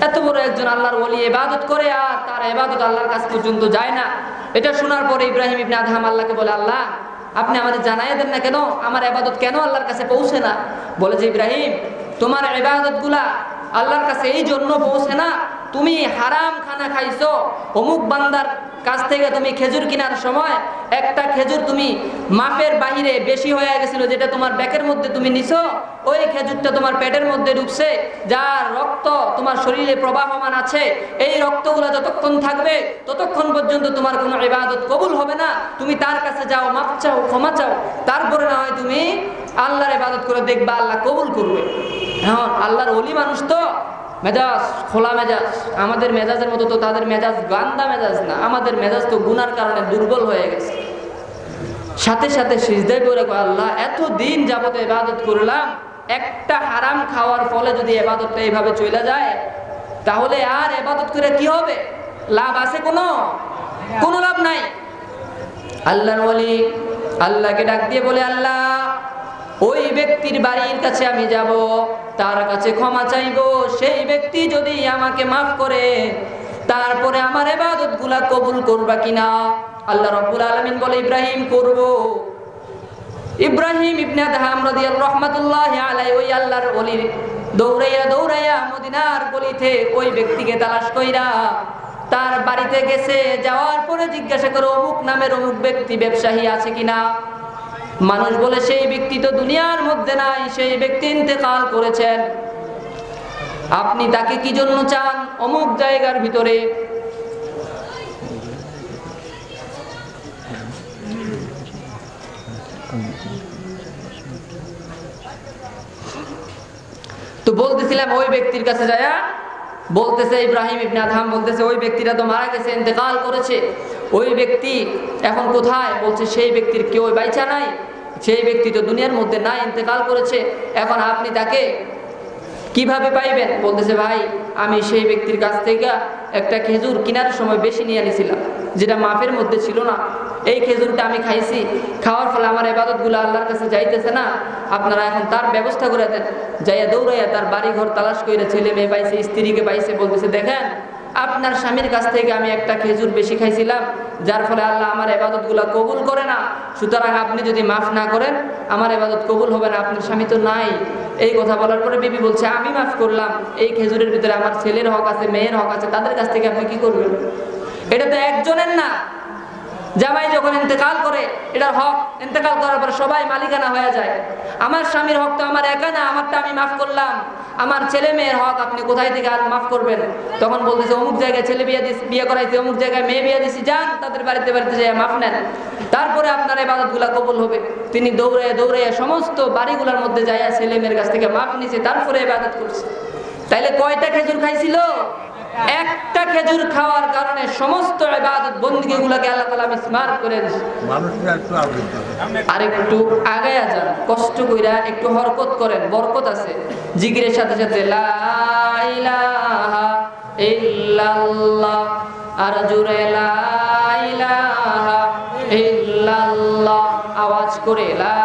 [SPEAKER 2] এত বড় একজন আল্লাহর ওলি ইবাদত করে আর তার ইবাদত আল্লাহর কাছ পর্যন্ত যায় না। এটা শোনার পরে ইব্রাহিম ইবনে আদহাম আল্লাহকে বলে, আল্লাহ আপনি আমাদের জানাই দেন না কেন, আমার ইবাদত কেন আল্লাহর কাছে পৌঁছে না? বলে যে ইব্রাহিম তোমার ইবাদতগুলা আল্লাহর কাছে এই জন্য পৌঁছে না, তুমি হারাম খানা খাইছো, অমুক বান্দার কাছ থেকে তুমি খেজুর কেনার সময় একটা খেজুর তুমি মাপের বাহিরে বেশি হয়ে গেছিল, যেটা তোমার ব্যাকের মধ্যে তুমি নিছো, ওই খেজুরটা তোমার পেটের মধ্যে ঢুকছে, যার রক্ত তোমার শরীরে প্রবাহমান আছে, এই রক্তগুলো যতক্ষণ থাকবে ততক্ষণ পর্যন্ত তোমার কোনো ইবাদত কবুল হবে না। তুমি তার কাছে যাও, মাপ চাও, ক্ষমা চাও, তারপরে না হয় তুমি আল্লাহর ইবাদত করে দেখবা আল্লাহ কবুল করবে। এখন আল্লাহর ওলি মানুষ তো মেজাজ খোলা মেজাজ, আমাদের মেজাজের মতো তো তাদের মেজাজ গান্দা মেজাজ না, আমাদের মেজাজ তো গুনার কারণে দুর্বল হয়ে গেছে। সাথে সাথে সিজদায় পড়ে কয় আল্লাহ এত দিন যাবত ইবাদত করলাম, একটা হারাম খাওয়ার ফলে যদি ইবাদতটা এইভাবে চলে যায় তাহলে আর ইবাদত করে কি হবে? লাভ আছে? কোনো লাভ নাই। আল্লাহর ওলি আল্লাহকে ডাক দিয়ে বলে আল্লাহ ওই ব্যক্তির বাড়ির কাছে আমি যাব, তার কাছে ক্ষমা চাইবো, সেই ব্যক্তি যদি আমাকে মাফ করে তারপরে আমার ইবাদতগুলা কবুল করবা কিনা। আল্লাহ রাব্বুল আলামিন বলে ইব্রাহিম করব। ইব্রাহিম ইবনে আদহাম রাদিয়াল্লাহু রাহমাতুল্লাহি আলাইহি ওই আল্লাহর ওলির দৌড়াইয়া মদিনার গলিতে ওই ব্যক্তিকে তালাশ কইরা তার বাড়িতে গেছে। যাওয়ার পরে জিজ্ঞাসা করে অমুক নামের অমুক ব্যক্তি ব্যবসায়ী আছে কিনা। মানুষ বলে সেই ব্যক্তি তো দুনিয়ার মধ্যে নাই, সেই ব্যক্তি ইন্তেকাল করেছেন। আপনি তাকে কি জন্য চান? অমুক জায়গার ভিতরে। তো বলতেছিলাম ওই ব্যক্তির কাছে যায়া বলতেছে ইব্রাহিম ইবনে আদহাম বলতেছে ওই ব্যক্তিটা তো মারা গেছে, ইন্তেকাল করেছে। ওই ব্যক্তি এখন কোথায়? বলছে সেই ব্যক্তির কেউ বাইচা নাই, সেই ব্যক্তি তো দুনিয়ার মধ্যে নাই, ইন্তেকাল করেছে। এখন আপনি তাকে কিভাবে পাইবেন? বলতেছে ভাই আমি সেই ব্যক্তির কাছ থেকে একটা খেজুর কেনার সময় বেশি নিয়ে নিয়েছিলাম, যেটা মাফের মধ্যে ছিল না। এই খেজুরটা আমি খাইছি, খাওয়ার ফলে আমার ইবাদতগুলো আল্লাহর কাছে যাইতেছে না। আপনারা এখন তার ব্যবস্থা করে দেন। যাইয়া দৌড়াইয়া তার বাড়ি ঘর তালাশ করে ছেলে মেয়ে পাইছে, স্ত্রীকে পাইছে। বলতেছে দেখেন আপনার স্বামীর কাছ থেকে আমি একটা খেজুর বেশি খাইছিলাম, যার ফলে আল্লাহ আমার ইবাদতগুলো কবুল করে না। সুতরাং আপনি যদি মাফ না করেন আমার ইবাদত কবুল হবে না, আপনার স্বামী তো নাই। এই কথা বলার পরে বিবি বলছে আমি মাফ করলাম, এই খেজুরের ভিতরে আমার ছেলের হক আছে, মেয়ের হক আছে, তাদের কাছ থেকে আপনি কি করবেন? এটা তো একজনের না। জামাই যখন ইন্তেকাল করে এটার হক ইন্তেকাল করার পর সবাই মালিকানা হয়ে যায়। আমার স্বামীর হক তো আমার একা না, আমারটা আমি মাফ করলাম, আমার ছেলে মেয়ের হক আপনি কোথায় থেকে আর মাফ করবেন? তখন বলতেছে অমুক জায়গায় ছেলে বিয়ে করাইছে, অমুক জায়গায় মেয়ে বিয়ে দিছি, যান তাদের বাড়িতে যাই মাফ নেন, তারপরে আপনার ইবাদতগুলা কবুল হবে। তিনি দৌড়াইয়া সমস্ত বাড়িগুলোর মধ্যে যাইয়া ছেলে মেয়ের কাছ থেকে মাফ নিছে, তারপরে ইবাদত করছে। তাইলে কয়টা খেজুর খাইছিল? একটা খেজুর খাওয়ার কারণে সমস্ত ইবাদত বন্দেগীগুলোকে আল্লাহ তাআলা মিসমার করে দিয়েছে। আর একটু আগায়া যান, কষ্ট কইরা একটু হরকত করেন, বরকত আছে জিকিরের সাথে সাথে। লা ইলাহা ইল্লাল্লাহ, আর জোরে লা ইলাহা ইল্লাল্লাহ, আওয়াজ করে লা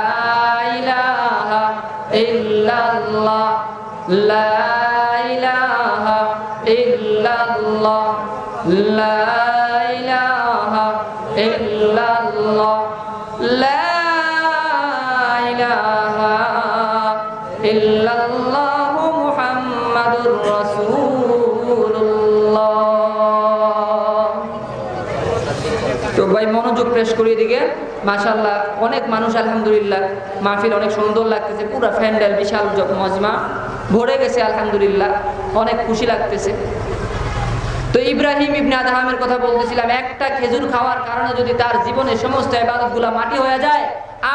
[SPEAKER 2] ইলাহা ইল্লাল্লাহ, লা ইলাহা ইল্লাল্লাহ, লা ইলাহা ইল্লাল্লাহ, লা ইলাহা ইল্লাল্লাহ মুহাম্মাদুর রাসূলুল্লাহ। তো ভাই মনোযোগ প্রেস করি দিকে। মাশাআল্লাহ অনেক মানুষ, আলহামদুলিল্লাহ মাহফিল অনেক সুন্দর লাগতেছে, পুরো প্যান্ডেল বিশাল মজমা ভরে গেছে, আলহামদুলিল্লাহ অনেক খুশি লাগতেছে। তো ইব্রাহিম ইবনে আদহামের কথা বলতেছিলাম, একটা খেজুর খাওয়ার কারণে যদি তার জীবনে সমস্ত ইবাদতগুলো মাটি হয়ে যায়,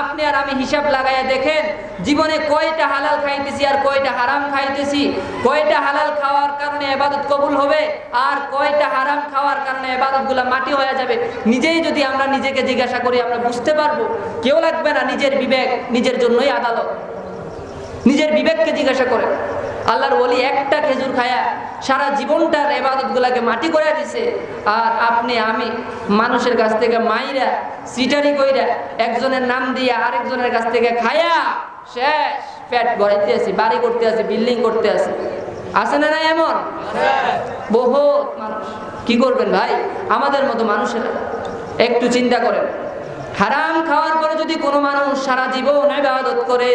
[SPEAKER 2] আপনি আর আমি হিসাব লাগাইয়া দেখেন জীবনে কয়টা হালাল খাইতেছি আর কয়টা হারাম খাইতেছি, কয়টা হালাল খাওয়ার কারণে ইবাদত কবুল হবে আর কয়টা হারাম খাওয়ার কারণে ইবাদতগুলো মাটি হয়ে যাবে। নিজেই যদি আমরা নিজেকে জিজ্ঞাসা করি আমরা বুঝতে পারবো। কেউ লাগবে না, নিজের বিবেক নিজের জন্যই আদালত। নিজের বিবেককে জিজ্ঞাসা করে। আল্লাহর ওলি একটা খেজুর খায়া সারা জীবনটার ইবাদতগুলোকে মাটি করে দিছে, আর আপনি আমি মানুষের কাছ থেকে মাইরা সিটারি কইরা একজনের নাম দিয়ে আরেকজনের কাছ থেকে খায়া শেষ পেট ভরাইতে আছি, বাড়ি করতে আছি, বিল্ডিং করতে আছি। আছে না না এমন বহুত মানুষ? কি করবেন ভাই? আমাদের মতো মানুষেরা একটু চিন্তা করেন, হারাম খাওয়ার পরে যদি কোনো মানুষ সারা জীবন ইবাদত করে,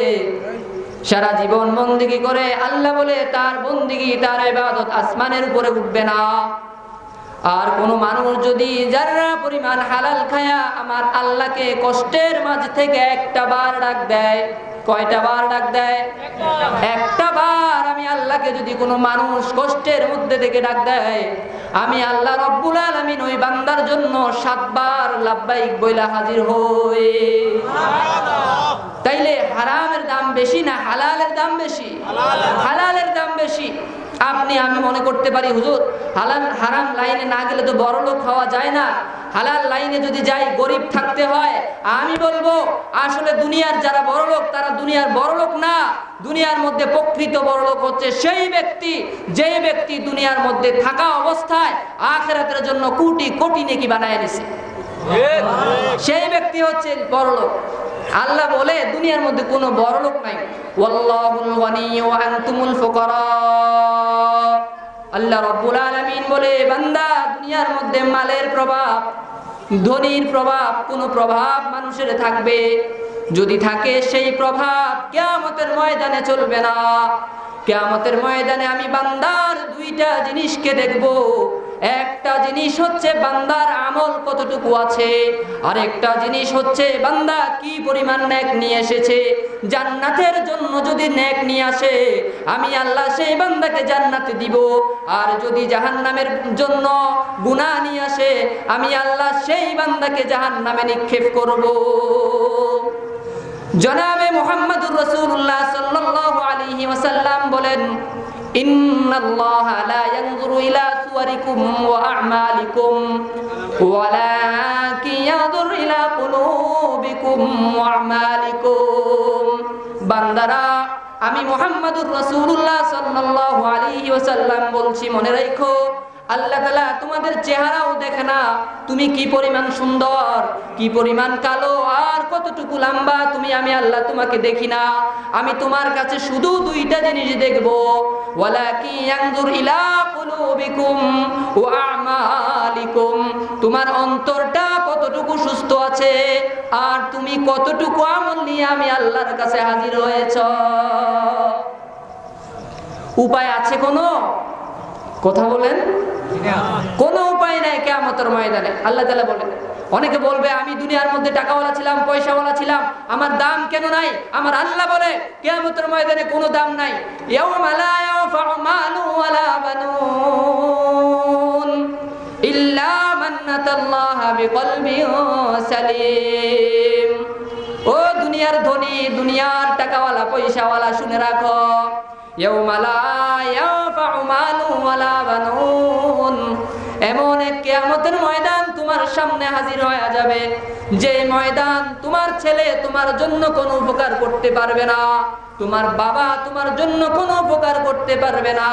[SPEAKER 2] সারা জীবন বন্দেগী করে, আল্লাহ বলে তার বন্দেগী তার ইবাদত আসমানের উপরে উঠবে না। আর কোন মানুষ যদি যারা পরিমাণ হালাল খায়া আমার আল্লাহকে কষ্টের মাঝ থেকে একটা বার ডাক দেয়, কয়টা বার ডাক দেয়? একটা বার। আমি আল্লাহকে যদি কোনো মানুষ কষ্টের মধ্যে থেকে ডাক দেয়, আমি আল্লাহ রব্বুল আলামিন ওই বান্দার জন্য 7 বার লাব্বাইক বইলা হাজির হই। তাইলে হারামের দাম বেশি না হালালের দাম বেশি? হালালের দাম বেশি। আপনি আমি মনে করতে পারি হুজুর হালাল হারাম লাইনে না গেলে তো বড় লোক হওয়া যায় না, হালাল লাইনে যদি যাই গরিব থাকতে হয়। আমি বলবো আসলে দুনিয়ার যারা বড় লোক তারা দুনিয়ার বড় লোক না, দুনিয়ার মধ্যে প্রকৃত বড় লোক হচ্ছে সেই ব্যক্তি যে ব্যক্তি দুনিয়ার মধ্যে থাকা অবস্থায় আখিরাতের জন্য কোটি কোটি নেকি বানায় নিছে, সেই ব্যক্তি হচ্ছে বড় লোক। আল্লাহ বলে দুনিয়ার মধ্যে কোনো বড় লোক নাই। ওয়াল্লাহুল গনি ওয়া আনতুমুল ফুকারা। আল্লাহ রাব্বুল আলামিন বলে বান্দা দুনিয়ার মধ্যে মালের প্রভাব, ধনীর প্রভাব, কোনো প্রভাব মানুষের থাকবে, যদি থাকে সেই প্রভাব কিয়ামতের ময়দানে চলবে না। কিয়ামতের ময়দানে আমি বান্দার দুইটা জিনিসকে দেখব। একটা জিনিস হচ্ছে বান্দার আমল কতটুকু আছে, আর একটা জিনিস হচ্ছে বান্দা কি পরিমাণ নেক নিয়ে এসেছে। জান্নাতের জন্য যদি নেক নিয়ে আসে আমি আল্লাহ সেই বান্দাকে জান্নাতে দিব, আর যদি জাহান্নামের জন্য গুনাহ নিয়ে আসে আমি আল্লাহ সেই বান্দাকে জাহান্নামে নিক্ষেপ করব। জনাবে মুহাম্মদুর রাসূলুল্লাহ সাল্লাল্লাহু আলাইহি ওয়াসাল্লাম বলেন, ইন্নাল্লাহা লা ইয়ানজুরু ইলা সুওয়ারিকুম ওয়া আ'মালিকুম ওয়ালাকিন ইয়ানজুরু ইলা কুলুবিকুম ওয়া আ'মালিকুম। বান্দারা আমি মুহাম্মদুর রাসূলুল্লাহ সাল্লাল্লাহু আলাইহি ওয়াসাল্লাম বলছি, মনে রাখো আল্লাহ তাআলা তোমাদের চেহারাও দেখে না, তুমি কি পরিমাণ সুন্দর, কি পরিমাণ কালো, আর কতটুকু লম্বা তুমি আমি আল্লাহ তোমাকে দেখি না। আমি তোমার কাছে শুধু দুইটা জিনিস দেখব, ওয়ালাকিন ইয়ানজুর ইলা কুলুবিকুম ওয়া আমালিকুম। তোমার অন্তরটা কতটুকু সুস্থ আছে আর তুমি কতটুকু আমল নিয়ে আমি আল্লাহর কাছে হাজির হয়েছ। উপায় আছে কোনো? কথা বলেন। কোনো উপায় নাই কিয়ামতের ময়দানে। আল্লাহ তাআলা বলেন, অনেকে বলবে আমি দুনিয়ার মধ্যে টাকাওয়ালা ছিলাম, পয়সাওয়ালা ছিলাম, আমার দাম কেন নাই? আমার আল্লাহ বলে কিয়ামতের ময়দানে কোনো দাম নাই। ইয়াউমা লা ইয়ানফাউ মালুন ওয়ালা বানুন ইল্লা মান আতাল্লাহা বিকলবিন সালিম। ও দুনিয়ার ধনী, দুনিয়ার টাকাওয়ালা, পয়সাওয়ালা, শুনে রাখো, ইয়াউমা লা ইয়ানফাউ মালুন ওয়ালা বানুন, এমন এক কিয়ামতের ময়দান তোমার সামনে হাজির হয়ে যাবে, যে ময়দান তোমার ছেলে তোমার জন্য কোনো উপকার করতে পারবে না, তোমার বাবা তোমার জন্য কোনো উপকার করতে পারবে না,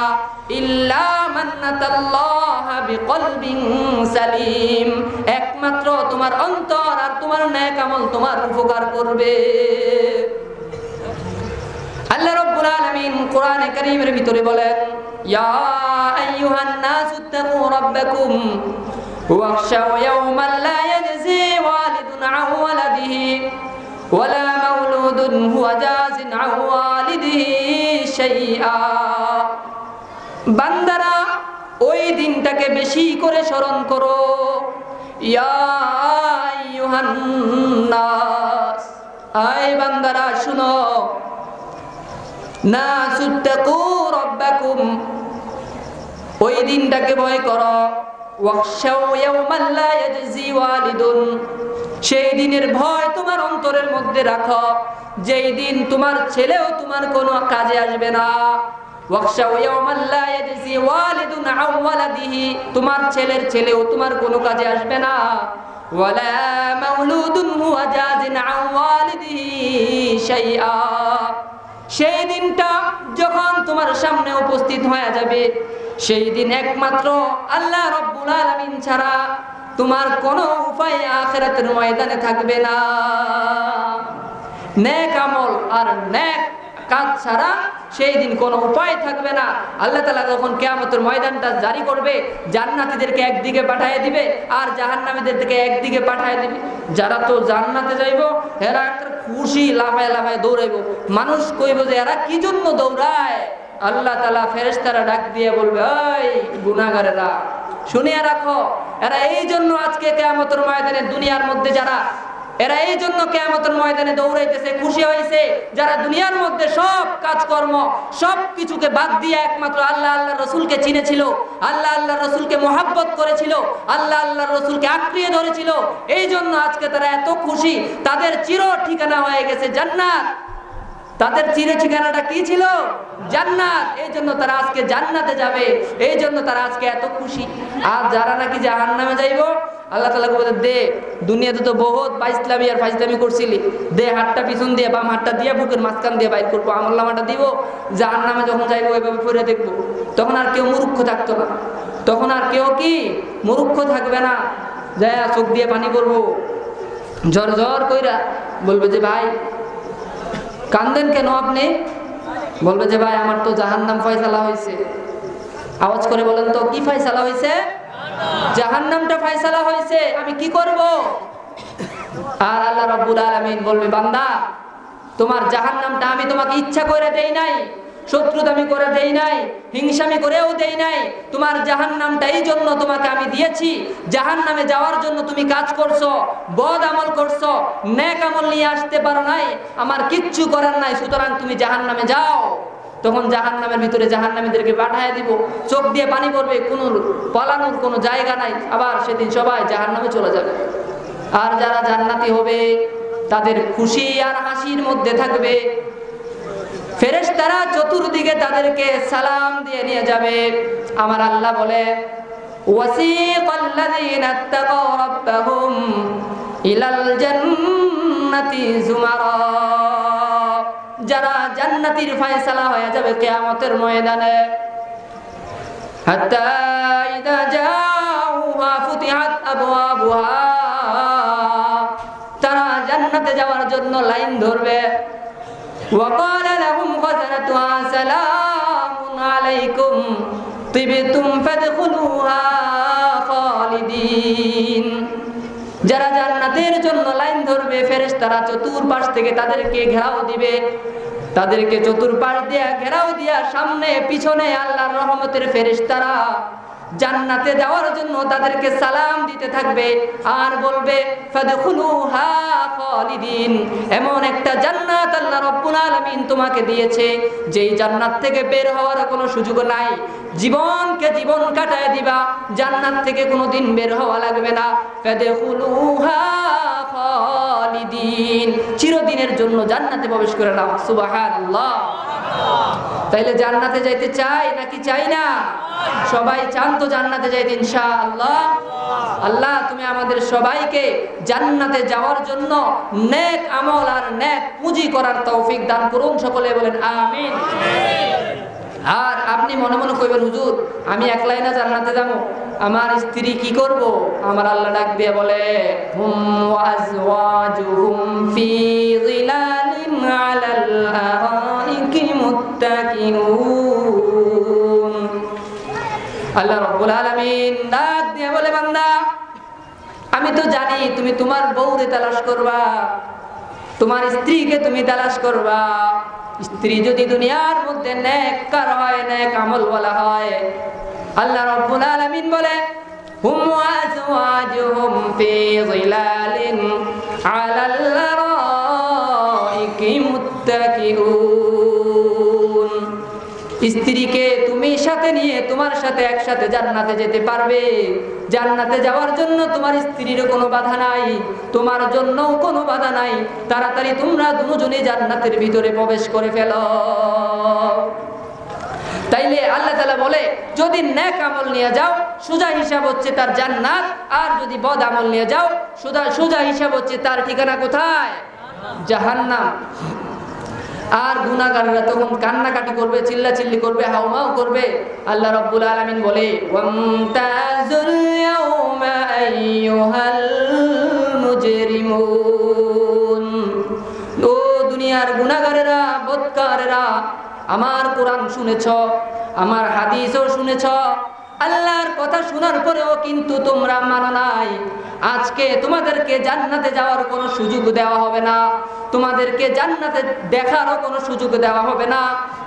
[SPEAKER 2] ইল্লা মান আতাল্লাহা বিকলবিন সালিম, একমাত্র তোমার অন্তর আর তোমার নেক আমল তোমার উপকার করবে। আল্লাহ রাব্বুল আলামিন কোরআনে কারীমের ভিতরে বলেন, ইয়া আইয়ুহান নাসু তাকু রাব্বাকুম ওয়াখশাউ ইয়াওমান লা ইয়াজজি ওয়ালিদুন আন ওয়ালাদিহি ওয়ালা মাওলুদুন হুয়া জাযিন আন ওয়ালিদিহি শাইআ। বান্দারা ওই দিনটাকে বেশি করে স্মরণ করো। ইয়া আইয়ুহান নাস, আয় বান্দারা শুনো, নাসুত্তাকু রাব্বাকুম, ওই দিনটাকে ভয় করো। ওয়াখশাউ ইয়াওমান লা ইয়াজজি ওয়ালিদুন, সেই দিনের ভয় তোমার অন্তরের মধ্যে রাখো, যেই দিন তোমার ছেলেও তোমার কোনো কাজে আসবে না। ওয়াখশাউ ইয়াওমান লা ইয়াজজি ওয়ালিদুন আন ওয়ালাদিহি, তোমার ছেলের ছেলেও তোমার কোনো কাজে আসবে না। ওয়ালা মাওলুদুন হুয়া জাযিন আন ওয়ালিদিহি শাইআ, সেই দিনটা যখন তোমার সামনে উপস্থিত হয়ে যাবে, সেই দিন একমাত্র আল্লাহ রাব্বুল আলামিন ছাড়া তোমার কোনো উপায় আখিরাতের ময়দানে থাকবে না। নেক আমল আর নেক কাজ ছাড়া সেই দিন কোনো উপায় থাকবে না। আল্লাহ তাআলা যখন কিয়ামতের ময়দানটা জারি করবে, জান্নাতীদেরকে একদিকে পাঠিয়ে দিবে আর জাহান্নামীদেরকে একদিকে পাঠিয়ে দিবে। যারা তো জান্নাতে যাইব এরা একটা খুশি লাফায় লাফায় দৌড়াইব। মানুষ কইব যে এরা কি জন্য দৌড়ায়, আল্লাহ তাআলা ফেরেশতারা ডাক দিয়ে বলবে, ওই গুনাহগারেরা শুনিয়া রাখো, এরা এই জন্য আজকে কিয়ামতের ময়দানে দুনিয়ার মধ্যে এরা এই জন্য কিয়ামতের ময়দানে দৌড়াইতেছে, খুশি হয়েছে, যারা দুনিয়ার মধ্যে সব কাজকর্ম সব কিছুকে বাদ দিয়ে একমাত্র আল্লাহ আল্লাহর রাসূলকে চিনেছিল, আল্লাহ আল্লাহর রাসূলকে মহব্বত করেছিল, আল্লাহ আল্লাহর রাসূলকে আঁকড়িয়ে ধরেছিল, এই জন্য আজকে তারা এত খুশি। তাদের চির ঠিকানা হয়ে গেছে জান্নাত। তাদের চির ঠিকানাটা কি ছিল? জান্নাত। এই জন্য তারা আজকে জান্নাতে যাবে, এই জন্য তারা আজকে এত খুশি। আর যারা নাকি জাহান্নামে যাইব, আল্লাহ তাআলা বলে, দে দুনিয়াতে তো বহুত বাইসলামি আর ফাইসলামি করছিলি, দে হাতটা পিছন দিয়ে বাম হাতটা দিয়ে বুকের মাঝখান দিয়ে বাইর করবো, আমলনামাটা দিব, জাহান্নামে যখন যাইবো ওইভাবে পড়ে দেখবো। তখন আর কেউ মূর্খ থাকতো না, তখন আর কেউ কি মূর্খ থাকবে না। যায় চোখ দিয়ে পানি করবো, ঝর ঝর কইরা বলবে যে, ভাই কান্দেন কেন আপনি? বলবে যে, ভাই আমার তো জাহান্নাম ফয়সালা হয়েছে। আওয়াজ করে বলেন তো, কি ফয়সালা হয়েছে? জাহান্নামটা ফয়সালা হয়েছে, আমি কি করব? আর আল্লাহ রাব্বুল আলামিন বলবে, বান্দা তোমার জাহান্নামটা আমি তোমাকে ইচ্ছা করে দেই নাই, শত্রুতামি করে দেই নাই, হিংসামি করেও দেই নাই। তোমার জাহান্নামটা এই জন্য তোমাকে আমি দিয়েছি, জাহান্নামে যাওয়ার জন্য তুমি কাজ করছো, বদ আমল করছো, নেক আমল নিয়ে আসতে পারো নাই, আমার কিচ্ছু করার নাই, সুতরাং তুমি জাহান্নামে যাও। তখন জাহান্নামের ভিতরে জাহান্নামীদেরকে পাঠায় দিব, চোখ দিয়ে পানি পড়বে, কোনো পালানোর কোনো জায়গা নাই। আবার সেদিন সবাই জাহান্নামে চলে যাবে। আর যারা জান্নাতি হবে তাদের খুশি আর হাসির মধ্যে থাকবে। ফেরেশতারা চতুর্দিকে তাদেরকে সালাম দিয়ে নিয়ে যাবে। আমার আল্লাহ বলে, ওয়াসিকাল্লাযীনা ইত্তাকাউ রাব্বাহুম ইলাল জান্নাতি যুমারা। যারা জান্নাতের ফয়সালা হয়ে যাবে কিয়ামতের ময়দানে, হাত্তা ইযা জাউহা ফুতিহাত আবওয়াবুহা, তারা জান্নাতে যাওয়ার জন্য লাইন ধরবে। وقال لهم خزنتها سلام عليكم طبتم فادخلوها خالدين। যারা জান্নাতের জন্য লাইন ধরবে, ফেরেশতারা চতুর্পাশ থেকে তাদেরকে ঘেরাও দিবে, তাদেরকে চতুর্পাশ দিয়ে ঘেরাও দিয়া সামনে পিছনে আল্লাহর রহমতের ফেরেশতারা জান্নাতে যাওয়ার জন্য তাদেরকে সালাম দিতে থাকবে আর বলবে, ফাদখুলুহা খালিদিন। এমন একটা জান্নাত আল্লাহ রাব্বুল আলামিন তোমাকে দিয়েছে, যেই জান্নাত থেকে বের হওয়ার কোনো সুযোগ নাই। জীবনকে জীবন কাটায় দিবা, জান্নাত থেকে কোনোদিন বের হওয়া লাগবে না। ফাদখুলুহা খালিদিন, চিরদিনের জন্য জান্নাতে প্রবেশ করে নাও। সুবহানাল্লাহ। তাইলে জান্নাতে যাইতে চাই নাকি চাই না? সবাই চান তো জান্নাতে যাইতে ইনশাআল্লাহ। আল্লাহ তুমি আমাদের সবাইকে জান্নাতে যাওয়ার জন্য নেক আমল আর নেক পুঁজি করার তৌফিক দান করুন। সকলে বলেন আমিন। আর আপনি মনে মনে কইবেন, হুজুর আমি একলাই না জান্নাতে যাবো, আমার স্ত্রী কি করব? আমার আল্লাহ ডাক দিয়ে বলে, হুম ওয়াজওয়াজুহুম ফি যিলালিন আলাল আরাইকি মুত্তাকিউন। আল্লাহ রাব্বুল আলামিন ডাক দিয়ে বলে, বান্দা আমি তো জানি তুমি তোমার বউরে তালাশ করবা, তোমার স্ত্রীকে তুমি তালাশ করবা। স্ত্রী যদি দুনিয়ার মধ্যে নেককার হয়, নেক আমলওয়ালা হয়, আল্লাহ রাব্বুল আলামিন বলে, হুম ওয়াজওয়াজুহুম ফি যিলালিন আলাল আরাইকি মুত্তাকিউন। স্ত্রীকে তুমি সাথে নিয়ে তোমার সাথে একসাথে জান্নাতে যেতে পারবে। জান্নাতে যাওয়ার জন্য তোমার স্ত্রীর কোনো বাধা নাই, তোমার জন্যও কোনো বাধা নাই। তাড়াতাড়ি তোমরা দুজনে জান্নাতের ভিতরে প্রবেশ করে ফেলো। তাইলে আল্লাহ তাআলা বলে, যদি নেক আমল নিয়ে যাও সোজা হিসাব হচ্ছে তার জান্নাত, আর যদি বদ আমল নিয়ে যাও সোজা হিসাব হচ্ছে তার ঠিকানা কোথায়? জাহান্নাম। আর গুনাহগাররা তখন কান্নাকাটি করবে, চিল্লাচিল্লি করবে, হাউমাউ করবে। আল্লাহ রাব্বুল আলামিন বলে, ওয়ামতাজুল ইয়াউমা আইয়ুহাল মুজরিমুন। ও দুনিয়ার গুনাহগারেরা, বদকারেরা, আমার কোরআন শুনেছ, আমার হাদিসও শুনেছ, আল্লাহর কথা শোনার পরেও কিন্তু তোমরা মানো নাই। আজকে তোমাদেরকে জান্নাতে যাওয়ার কোনো সুযোগ দেওয়া হবে না, তোমাদেরকে জান্নাতে দেখারও কোনো সুযোগ দেওয়া হবে না,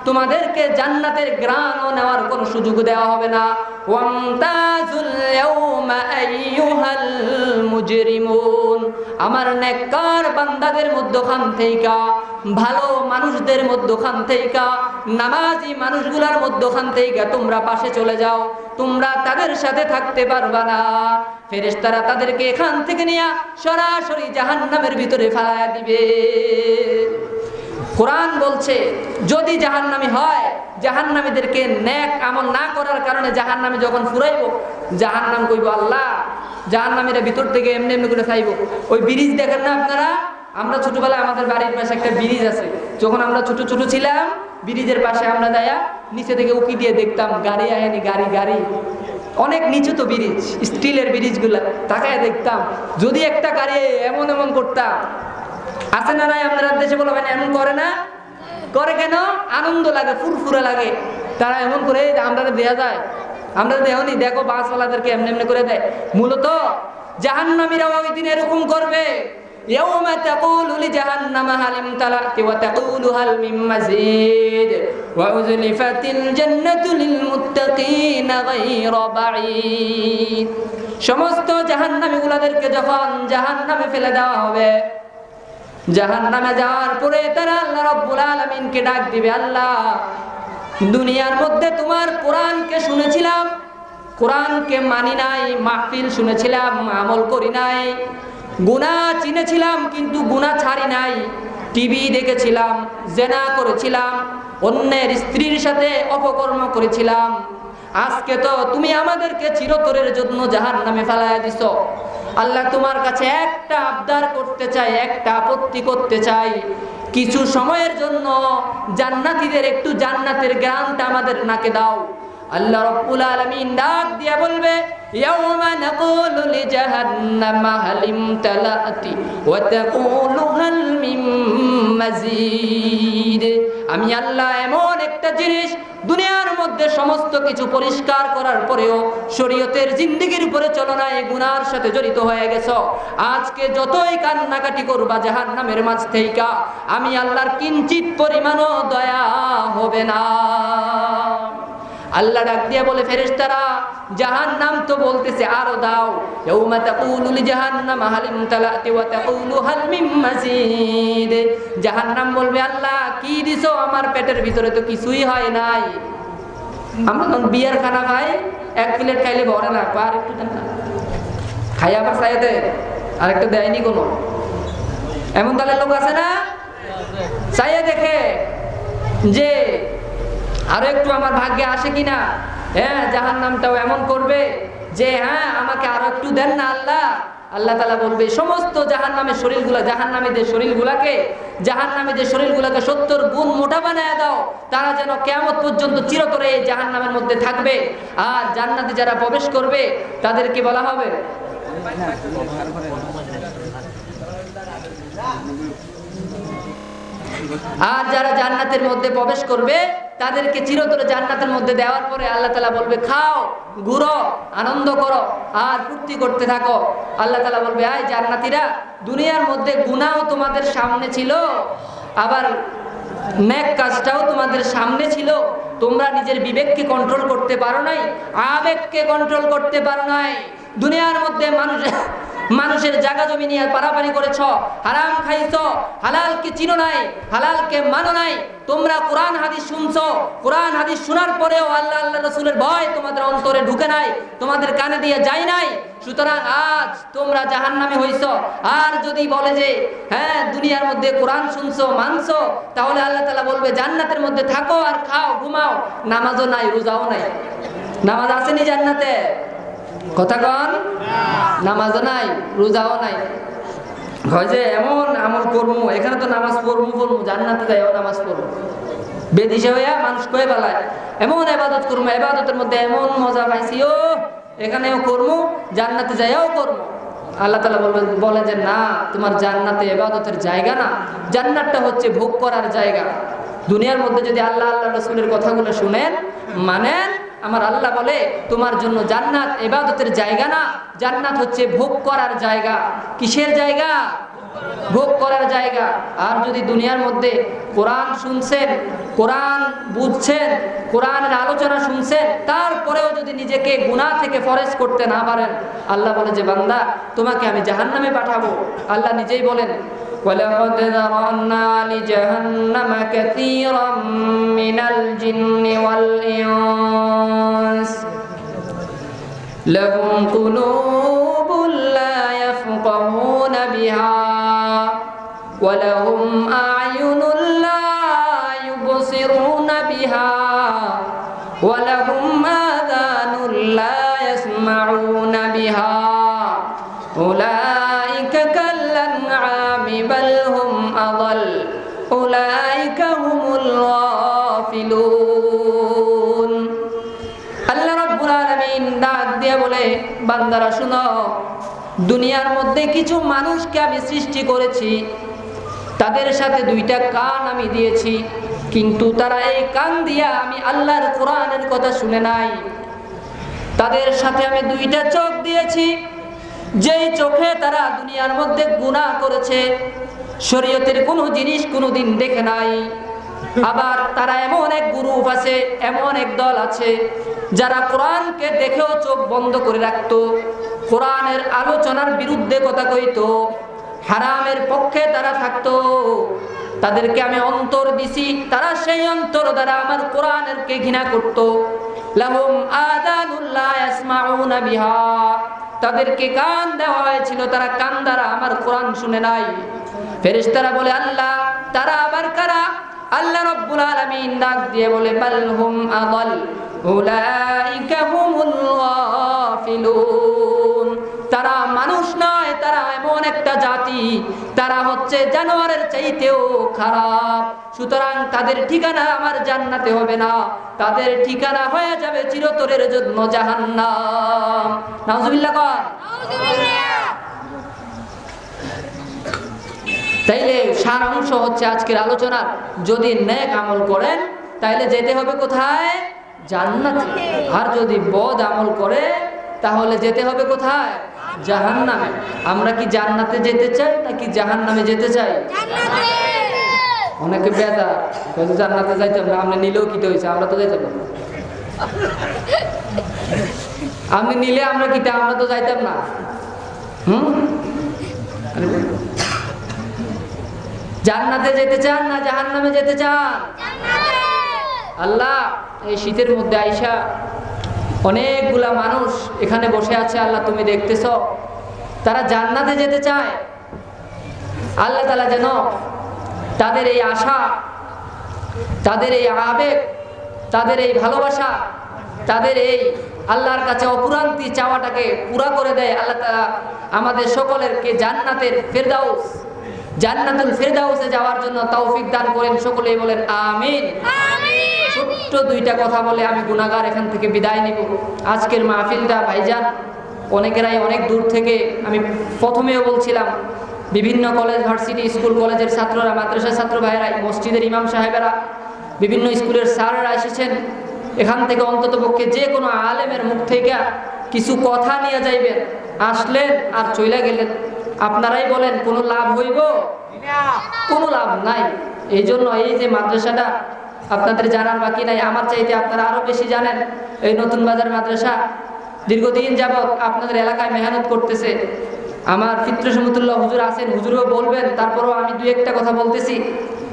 [SPEAKER 2] তোমাদেরকে জান্নাতের ঘ্রাণও নেওয়ার কোনো সুযোগ দেওয়া হবে না। ওয়ামতাজুল ইয়াউমা আইয়ুহাল মুজরিমুন, আমার নেককার বান্দাদের মধ্যখান থেকে, ভালো মানুষদের মধ্যখান থেকে, নামাজি মানুষগুলার মধ্যখান থেকে তোমরা পাশে চলে যাও, তোমরা তাদের সাথে থাকতে পারবা না। ফেরেশতারা তাদেরকে এখান থেকে নিয়ে সরাসরি জাহান্নামের ভিতরে ফেলায়া দিবে। কোরআন বলছে যদি জাহান্নামী হয়, জাহান্নামীদেরকে নেক আমল না করার কারণে জাহান্নামে যখন ফুরাইব, জাহান্নাম কইব আল্লাহ, জাহান্নামীরা ভিতর থেকে এমনি এমনি করে চাইব। ওই ব্রিজ দেখেন না আপনারা, আমরা ছোটবেলায় আমাদের বাড়ির পাশে একটা ব্রিজ আছে, যখন আমরা ছোট ছোট ছিলাম ব্রিজের পাশে আমরা যাইয়া নিচে থেকে উকি দিয়ে দেখতাম গাড়ি আয়নি, গাড়ি গাড়ি অনেক নিচু তো ব্রিজ, স্টিলের ব্রিজগুলা, তাকায় দেখতাম যদি একটা গাড়ি এমন এমন করতাম। আছে না নাই আপনারা দেশে বলবেন এমন করে না? করে কেন? আনন্দ লাগে, ফুরফুরে লাগে, তারা এমন করে আমরা দেয়া যায়। আমরা দেহনি, দেখো বাসওয়ালাদেরকে এমনি এমনি করে দেয়। মূলত জাহান্নামীরা ওই দিন এরকম করবে, ইয়াউমা তাকুলু লিজাহান্নামা হাল ইমতালাত ওয়া তাকুলু হাল মিন মাজিদ ওয়া উযলিফাতিল জান্নাতু লিল মুত্তাকিনা গায়রা বাঈদ। সমস্ত জাহান্নামীগুলোদেরকে যখন জাহান্নামে ফেলে দেওয়া হবে, জাহান্নামে যাওয়ার পরে তারা আল্লাহ রাব্বুল আলামিনকে ডাক দিবে, আল্লাহ দুনিয়ার মধ্যে তোমার কোরআনকে শুনেছিলাম, কোরআনকে মানি নাই, মাহফিল শুনেছিলাম আমল করি নাই, গুনাহ চিনেছিলাম কিন্তু গুনাহ ছাড়ি নাই, টিভি দেখেছিলাম, জেনা করেছিলাম, অন্যের স্ত্রীর সাথে অপকর্ম করেছিলাম, আজকে তো তুমি আমাদেরকে চিরতরের জন্য জাহান্নামে ফেলায়া দিছো। আল্লাহ তোমার কাছে একটা আবদার করতে চাই, একটা আপত্তি করতে চাই, কিছু সময়ের জন্য জান্নাতীদের একটু জান্নাতের জ্ঞানটা আমাদের নাকে দাও। আল্লাহ রাব্বুল আলামিন ডাক দিয়ে বলবে, ইয়াউমা নাকুলু লিজাহান্নামা হাল ইমতালাতি ওয়া তাকুলু হাল মিন মাজিদ। আমি আল্লাহ এমন একটা জিনিস দুনিয়ার মধ্যে সমস্ত কিছু পরিষ্কার করার পরেও শরীয়তের জিন্দেগির উপরে চলো না, এই গুনার সাথে জড়িত হয়ে গেছো, আজকে যতই কান্নাকাটি করবা জাহান্নামের মাঝ থেকে আমি আল্লাহর কিঞ্চিত পরিমাণও দয়া হবে না। আল্লাহ ডাক দিয়া বলে, ফেরেশতারা জাহান্নাম তো বলতেছে আরো দাও, ইয়াউমা তাকুলু লিজাহান্নামা হাল ইমতালাতি ওয়া তাকুলু হাল মিন মাজিদ। জাহান্নাম বলবে, আল্লাহ কি দিছো আমার পেটের ভিতরে, তো কিছুই হয় নাই। আমরা যখন বিয়ার খানা খাই, এক প্লেট খাইলে ভরে না, আর একটু দেন না, খাই আবার চাই দেয়, আরেকটা দেয়নি কোনো। এমন তাহলে লোক আছে না, চাইয়ে দেখে যে আরো একটু আমার ভাগ্যে আসে কিনা। হ্যাঁ, জাহান্নামটাও এমন করবে যে হ্যাঁ আমাকে আরো একটু দেন না আল্লাহ। আল্লাহ তাআলা বলবে সমস্ত জাহান্নামের শরীরগুলা, জাহান্নামীদের শরীরগুলাকে 70 গুণ মোটা বানায় দাও, তারা যেন কিয়ামত পর্যন্ত চিরতরে এই জাহান্নামের মধ্যে থাকবে। আর জান্নাতে যারা প্রবেশ করবে তাদেরকে বলা হবে, আর যারা জান্নাতের মধ্যে প্রবেশ করবে তাদেরকে চিরতরে জান্নাতের মধ্যে দেওয়ার পরে আল্লাহ তাআলা বলবে, খাও, ঘুরো, আনন্দ করো আর ফুর্তি করতে থাকো। আল্লাহ তাআলা বলবে, আয় জান্নাতীরা, দুনিয়ার মধ্যে গুনাহও তোমাদের সামনে ছিল, আবার নেক কাজটাও তোমাদের সামনে ছিল, তোমরা নিজের বিবেককে কন্ট্রোল করতে পারো নাই, আবেগকে কন্ট্রোল করতে পারো নাই। দুনিয়ার মধ্যে মানুষের জায়গা জমি নিয়ে পারাপারি করেছ, হারাম খাইছো, হালালকে চিনো নাই, হালালকে মানো নাই। তোমরা কোরআন হাদিস শুনছো, কোরআন হাদিস শোনার পরেও আল্লাহ আল্লাহ রাসূলের ভয় তোমাদের অন্তরে ঢুকে নাই, তোমাদের কানে দিয়ে যায় নাই। সুতরাং আজ তোমরা জাহান্নামী হইছো। আর যদি বলে যে হ্যাঁ দুনিয়ার মধ্যে কোরআন শুনছো, মানছো, তাহলে আল্লাহ তাআলা বলবে জান্নাতের মধ্যে থাকো আর খাও, ঘুমাও, নামাজও নাই, রোজাও নাই। নামাজ আসেনি জান্নাতে? কথা কন, নামাজও নাই, রোজাও নাই। হয় যে এমন আমল করবো, এখানে তো নামাজ পড়বো, জান্নাতে যাইও নামাজ পড়বো, বেদিশা হইয়া মানুষ কয়ে বেলায় এমন ইবাদত করবো, ইবাদতের মধ্যে এমন মজা পাইছি, ও এখানেও করবো, জান্নাতে যাইও করবো। আল্লাহ তাআলা বলে যে না, তোমার জান্নাতে ইবাদতের জায়গা না, জান্নাতটা হচ্ছে ভোগ করার জায়গা। দুনিয়ার মধ্যে যদি আল্লাহ আল্লাহ রাসূলের কথাগুলো শুনেন, মানেন, আমার আল্লাহ বলে তোমার জন্য জান্নাত ইবাদতের জায়গা না, জান্নাত হচ্ছে ভোগ করার জায়গা। কিসের জায়গা? ভোগ করার জায়গা। আর যদি দুনিয়ার মধ্যে কোরআন শুনছেন, কোরআন বুঝছেন, কোরআনের আলোচনা শুনছেন, তারপরেও যদি নিজেকে গুনাহ থেকে ফরেজ করতে না পারেন, আল্লাহ বলে যে বান্দা তোমাকে আমি জাহান্নামে পাঠাবো। আল্লাহ নিজেই বলেন وَلَقَدْ ذَرَأْنَا لِجَهَنَّمَ كَثِيرًا مِنَ الْجِنِّ وَالْإِنسِ لَهُمْ قُلُوبٌ لَا يَفْقَهُونَ بِهَا وَلَهُمْ أَعْيُنٌ لَا يُبْصِرُونَ بِهَا وَلَهُمْ آذَانٌ لَا يَسْمَعُونَ بِهَا أُولَئِكَ كَالْأَنْعَامِ بَلْ هُمْ أَضَلُّ أُولَئِكَ هُمُ الْغَافِلُونَ। আল্লাহ রাব্বুল আলামিন ডাক দিয়ে বলে বান্দারা শুনো, দুনিয়ার মধ্যে কিছু মানুষকে আমি সৃষ্টি করেছি, তাদের সাথে দুইটা কান আমি দিয়েছি, কিন্তু তারা এই কান দিয়া আমি আল্লাহর কোরআনের কথা শুনে নাই। তাদের সাথে আমি দুইটা চোখ দিয়েছি, যেই চোখে তারা দুনিয়ার মধ্যে গুনাহ করেছে, শরীয়তের কোনো জিনিস কোনোদিন দেখে নাই। আবার তারা এমন এক গ্রুপ আছে, এমন এক দল আছে যারা কোরআনকে দেখেও চোখ বন্ধ করে রাখতো, কোরআনের আলোচনার বিরুদ্ধে কথা কইতো, হারামের পক্ষে তারা থাকতো। তাদেরকে আমি অন্তর দিছি, তারা সেই অন্তর দ্বারা আমার কোরআনকে ঘৃণা করত। লাহুম আযানুল লা ইয়াসমাউনা বিহা, তাদেরকে কান দেওয়া হয়েছিল, তারা কান দ্বারা আমার কোরআন শুনে নাই। ফেরেশতারা বলে আল্লাহ তারা আবার কারা? আল্লাহ রাব্বুল আলামিন ডাক দিয়ে বলে বাল হুম আযাল উলাইকা হুমুল গাফিলুন। তারা মানুষ নয়, তারা এমন একটা জাতি, তারা হচ্ছে জানোয়ারের চাইতেও খারাপ। সুতরাং তাদের ঠিকানা আমার জান্নাতে হবে না, তাদের ঠিকানা হয়ে যাবে চিরতরের জন্য জাহান্নাম। নাউজুবিল্লাহ কর। তাইলে সারাংশ হচ্ছে আজকের আলোচনা, যদি নেক আমল করেন তাহলে যেতে হবে কোথায়? জান্নাতে। আর যদি বদ আমল করে তাহলে যেতে হবে কোথায়? জাহান্নামে। আমরা কি জান্নাতে যেতে চাই নাকি জাহান্নামে যেতে চাই? অনেকে বেদা জান্নাতে যাইতাম না, আমরা নিলেও কি হয়েছে, আমরা তো যাইতাম না। আপনি নিলে আমরা কি, আমরা তো যাইতাম না। জান্নাতে যেতে চান না জাহান্নামে যেতে চান? আল্লাহ এই শীতের মধ্যে আইসা অনেকগুলা মানুষ এখানে বসে আছে, আল্লাহ তুমি দেখতেছ, তারা জান্নাতে যেতে চায়। আল্লাহ তাআলা যেন তাদের এই আশা, তাদের এই আবেগ, তাদের এই ভালোবাসা, তাদের এই আল্লাহর কাছে অপুরান্তি চাওয়াটাকে পুরা করে দেয়। আল্লাহ তাআলা আমাদের সকলেরকে জান্নাতের ফেরদাউস, জান্নাতুল ফেরদাউসে যাওয়ার জন্য তৌফিক দান করেন। সকলেই বলেন আমিন। ছোট্ট দুইটা কথা বলে আমি গুনাহগার এখান থেকে বিদায় নিব। আজকের মাহফিলটা ভাইজান অনেকেরাই অনেক দূর থেকে, আমি প্রথমেও বলছিলাম, বিভিন্ন কলেজ, ভার্সিটি, স্কুল কলেজের ছাত্ররা, মাদ্রাসার ছাত্র ভাইয়েরা, মসজিদের ইমাম সাহেবেরা, বিভিন্ন স্কুলের স্যাররা এসেছেন। এখান থেকে অন্তত পক্ষে যে কোনো আলেমের মুখ থেকে কিছু কথা নিয়ে যাইবেন। আসলেন আর চলে গেলেন, আপনারাই বলেন কোনো লাভ হইব? কোনো লাভ নাই। এই জন্য এই যে মাদ্রাসাটা আপনাদের জানার বাকি নাই, আমার চাইতে আপনারা আরো বেশি জানেন। এই নতুন বাজার মাদ্রাসা দীর্ঘদিন যাবৎ আপনাদের এলাকায় মেহনত করতেছে। আমার ফিত্র সমতুল্লাহ হুজুর আছেন, হুজুরও বলবেন, তারপরও আমি দুই একটা কথা বলতেছি।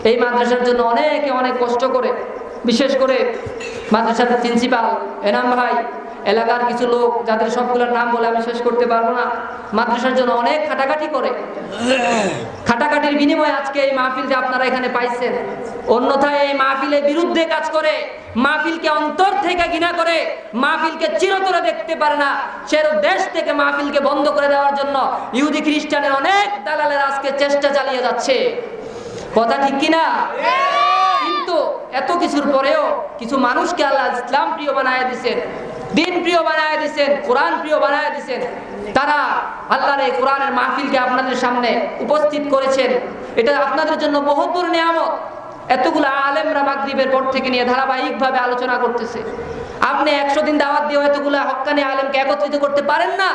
[SPEAKER 2] এই মাদ্রাসার জন্য অনেকে অনেক কষ্ট করে, বিশেষ করে মাদ্রাসার প্রিন্সিপাল এনাম ভাই, এলাকার কিছু লোক যাদের সবগুলোর নাম বলে আমি শেষ করতে পারবো না, মাদ্রাসার জন্য অনেক খাটাখাটি করে। খাটাখাটির বিনিময়ে আজকে এই মাহফিলটা আপনারা এখানে পাইছেন। অন্যথায় এই মাহফিলের বিরুদ্ধে কাজ করে, মাহফিলকে অন্তর থেকে ঘৃণা করে, মাহফিলকে চিরতরে দেখতে পারে না, সে দেশ থেকে মাহফিলকে বন্ধ করে দেওয়ার জন্য ইহুদি খ্রিস্টানের অনেক দালালের আজকে চেষ্টা চালিয়ে যাচ্ছে। কথা ঠিক কিনা? কিন্তু এত কিছুর পরেও কিছু মানুষকে আল্লাহ ইসলাম প্রিয় বানায় দিয়েছেন, দিন প্রিয় বানায় দিয়েছেন, কোরআন প্রিয় বানায় দিয়েছেন। তারা আল্লাহর এই কোরআনের মাহফিলকে আপনাদের সামনে উপস্থিত করেছেন। এটা আপনাদের জন্য বহুত বড় নিয়ামত। এতগুলো আলেমরা মাগরিবের পর থেকে নিয়ে ধারাবাহিকভাবে আলোচনা করতেছে। আপনি 100 দিন দাওয়াত দিয়ে হয়তোগুলা হক্কানি আলেমকে একত্রিত করতে পারেন না।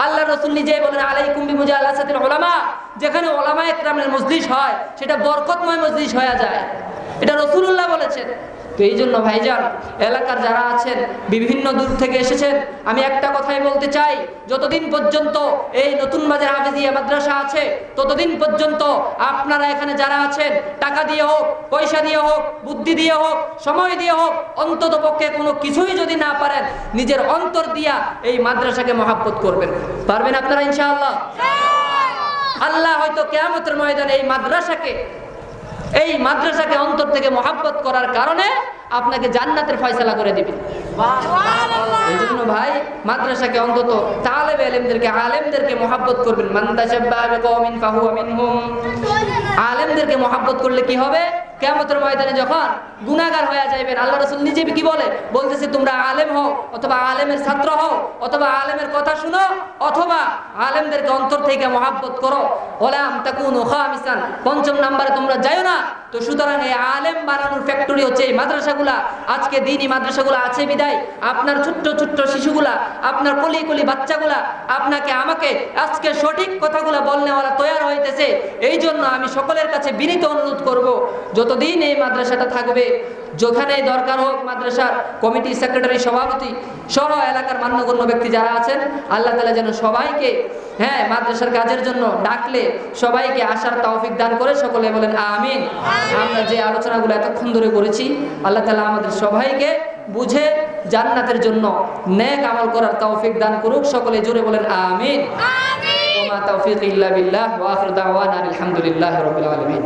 [SPEAKER 2] আল্লাহ রাসূল নিজেই বলেন আলাইকুম বিমুজালাসাতিল উলামা, যেখানে উলামায়ে কেরামের মজলিস হয় সেটা বরকতময় মজলিস হয়ে যায়, এটা রাসূলুল্লাহ বলেছেন। তো এই জন্য ভাইজান, এলাকার যারা আছেন, বিভিন্ন দূর থেকে এসেছেন, আমি একটা কথাই বলতে চাই, যতদিন পর্যন্ত এই নতুন বাজার হাফেজিয়া মাদ্রাসা আছে ততদিন পর্যন্ত আপনারা এখানে যারা আছেন টাকা দিয়ে হোক, পয়সা দিয়ে হোক, বুদ্ধি দিয়ে হোক, সময় দিয়ে হোক, অন্তত পক্ষে কোনো কিছুই যদি না পারেন নিজের অন্তর দিয়া এই মাদ্রাসাকে মহাব্বত করবেন। পারবেন আপনারা ইনশাআল্লাহ? আল্লাহ হয়তো কিয়ামতের ময়দানে এই মাদ্রাসাকে অন্তর থেকে মহাব্বত করার কারণে আপনাকে জান্নাতের ফয়সালা করে দিবেন। এই জন্য ভাই, মাদ্রাসাকে অন্তত তালেব ইলমদেরকে, আলেমদেরকে মহাব্বত করবেন। মান তাশাব্বাহা বিকওমিন ফাহুয়া মিনহুম। আলেমদেরকে মহাব্বত করলে কি হবে? কিয়ামতের ময়দানে যখন গুনাহগার হয়ে যাবেন, আল্লাহ রাসূল নিজে কি বলতেছে, তোমরা আলেম হও অথবা আলেমের ছাত্র হও অথবা আলেমের কথা শুনো অথবা আলেমদেরকে অন্তর থেকে মহাব্বত করো। ওয়ালাম তাকুনু খামিসান, ৫ম নম্বরে তোমরা যাও না। তো সুতরাং এই আলেম বানানোর ফ্যাক্টরি হচ্ছে এই মাদ্রাসাগুলা। আজকে দ্বীনি মাদ্রাসাগুলা আছে বিদায় আপনার ছোট্ট ছোট্ট শিশুগুলা, আপনার কলি কলি বাচ্চাগুলা আপনাকে আমাকে আজকে সঠিক কথাগুলা বলনেওয়ালা তৈরি হইতেছে। এই জন্য আমি সকলের কাছে বিনীত অনুরোধ করব, যতদিন এই মাদ্রাসাটা থাকবে, যেখানেই দরকার হোক মাদ্রাসার কমিটি সেক্রেটারি, সভাপতি সহ এলাকার মান্যগণ্য ব্যক্তি যারা আছেন, আল্লাহ তাআলা যেন সবাইকে মাদ্রাসার কাজের জন্য ডাকলে সবাইকে আসার তৌফিক দান করে। সকলে বলেন আমিন। আমরা যে আলোচনাগুলো এতক্ষণ ধরে করেছি, আল্লাহ তাআলা আমাদের সবাইকে বুঝে জান্নাতের জন্য নেক আমল করার তৌফিক দান করুক। সকলে জোরে বলেন আমিন। ওয়া মা তাওফীকি ইল্লা বিল্লাহ ওয়া আখিরু দাওয়ানা আলহামদুলিল্লাহি রাব্বিল আলামিন।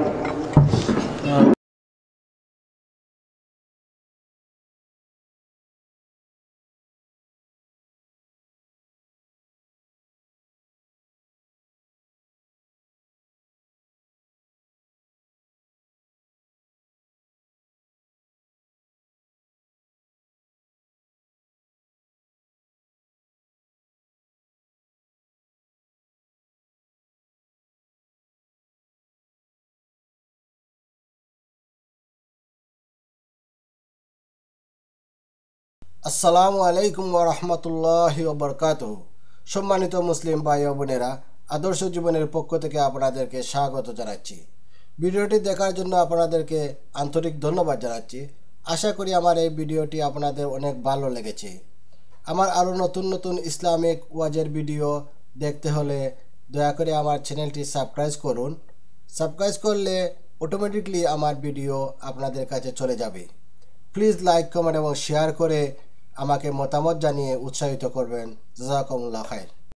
[SPEAKER 3] আসসালামু আলাইকুম ওয়া রাহমাতুল্লাহি ওয়া বারাকাতুহু। সম্মানিত মুসলিম ভাই ও বোনেরা, আদর্শ জীবনের পক্ষ থেকে আপনাদেরকে স্বাগত জানাচ্ছি। ভিডিওটি দেখার জন্য আপনাদেরকে আন্তরিক ধন্যবাদ জানাচ্ছি। আশা করি আমার এই ভিডিওটি আপনাদের অনেক ভালো লেগেছে। আমার আরও নতুন নতুন ইসলামিক ওয়াজের ভিডিও দেখতে হলে দয়া করে আমার চ্যানেলটি সাবস্ক্রাইব করুন। সাবস্ক্রাইব করলে অটোমেটিকলি আমার ভিডিও আপনাদের কাছে চলে যাবে। প্লিজ লাইক, কমেন্ট এবং শেয়ার করে আমাকে মতামত জানিয়ে উৎসাহিত করবেন। জাযাকুমুল্লাহ খাইর।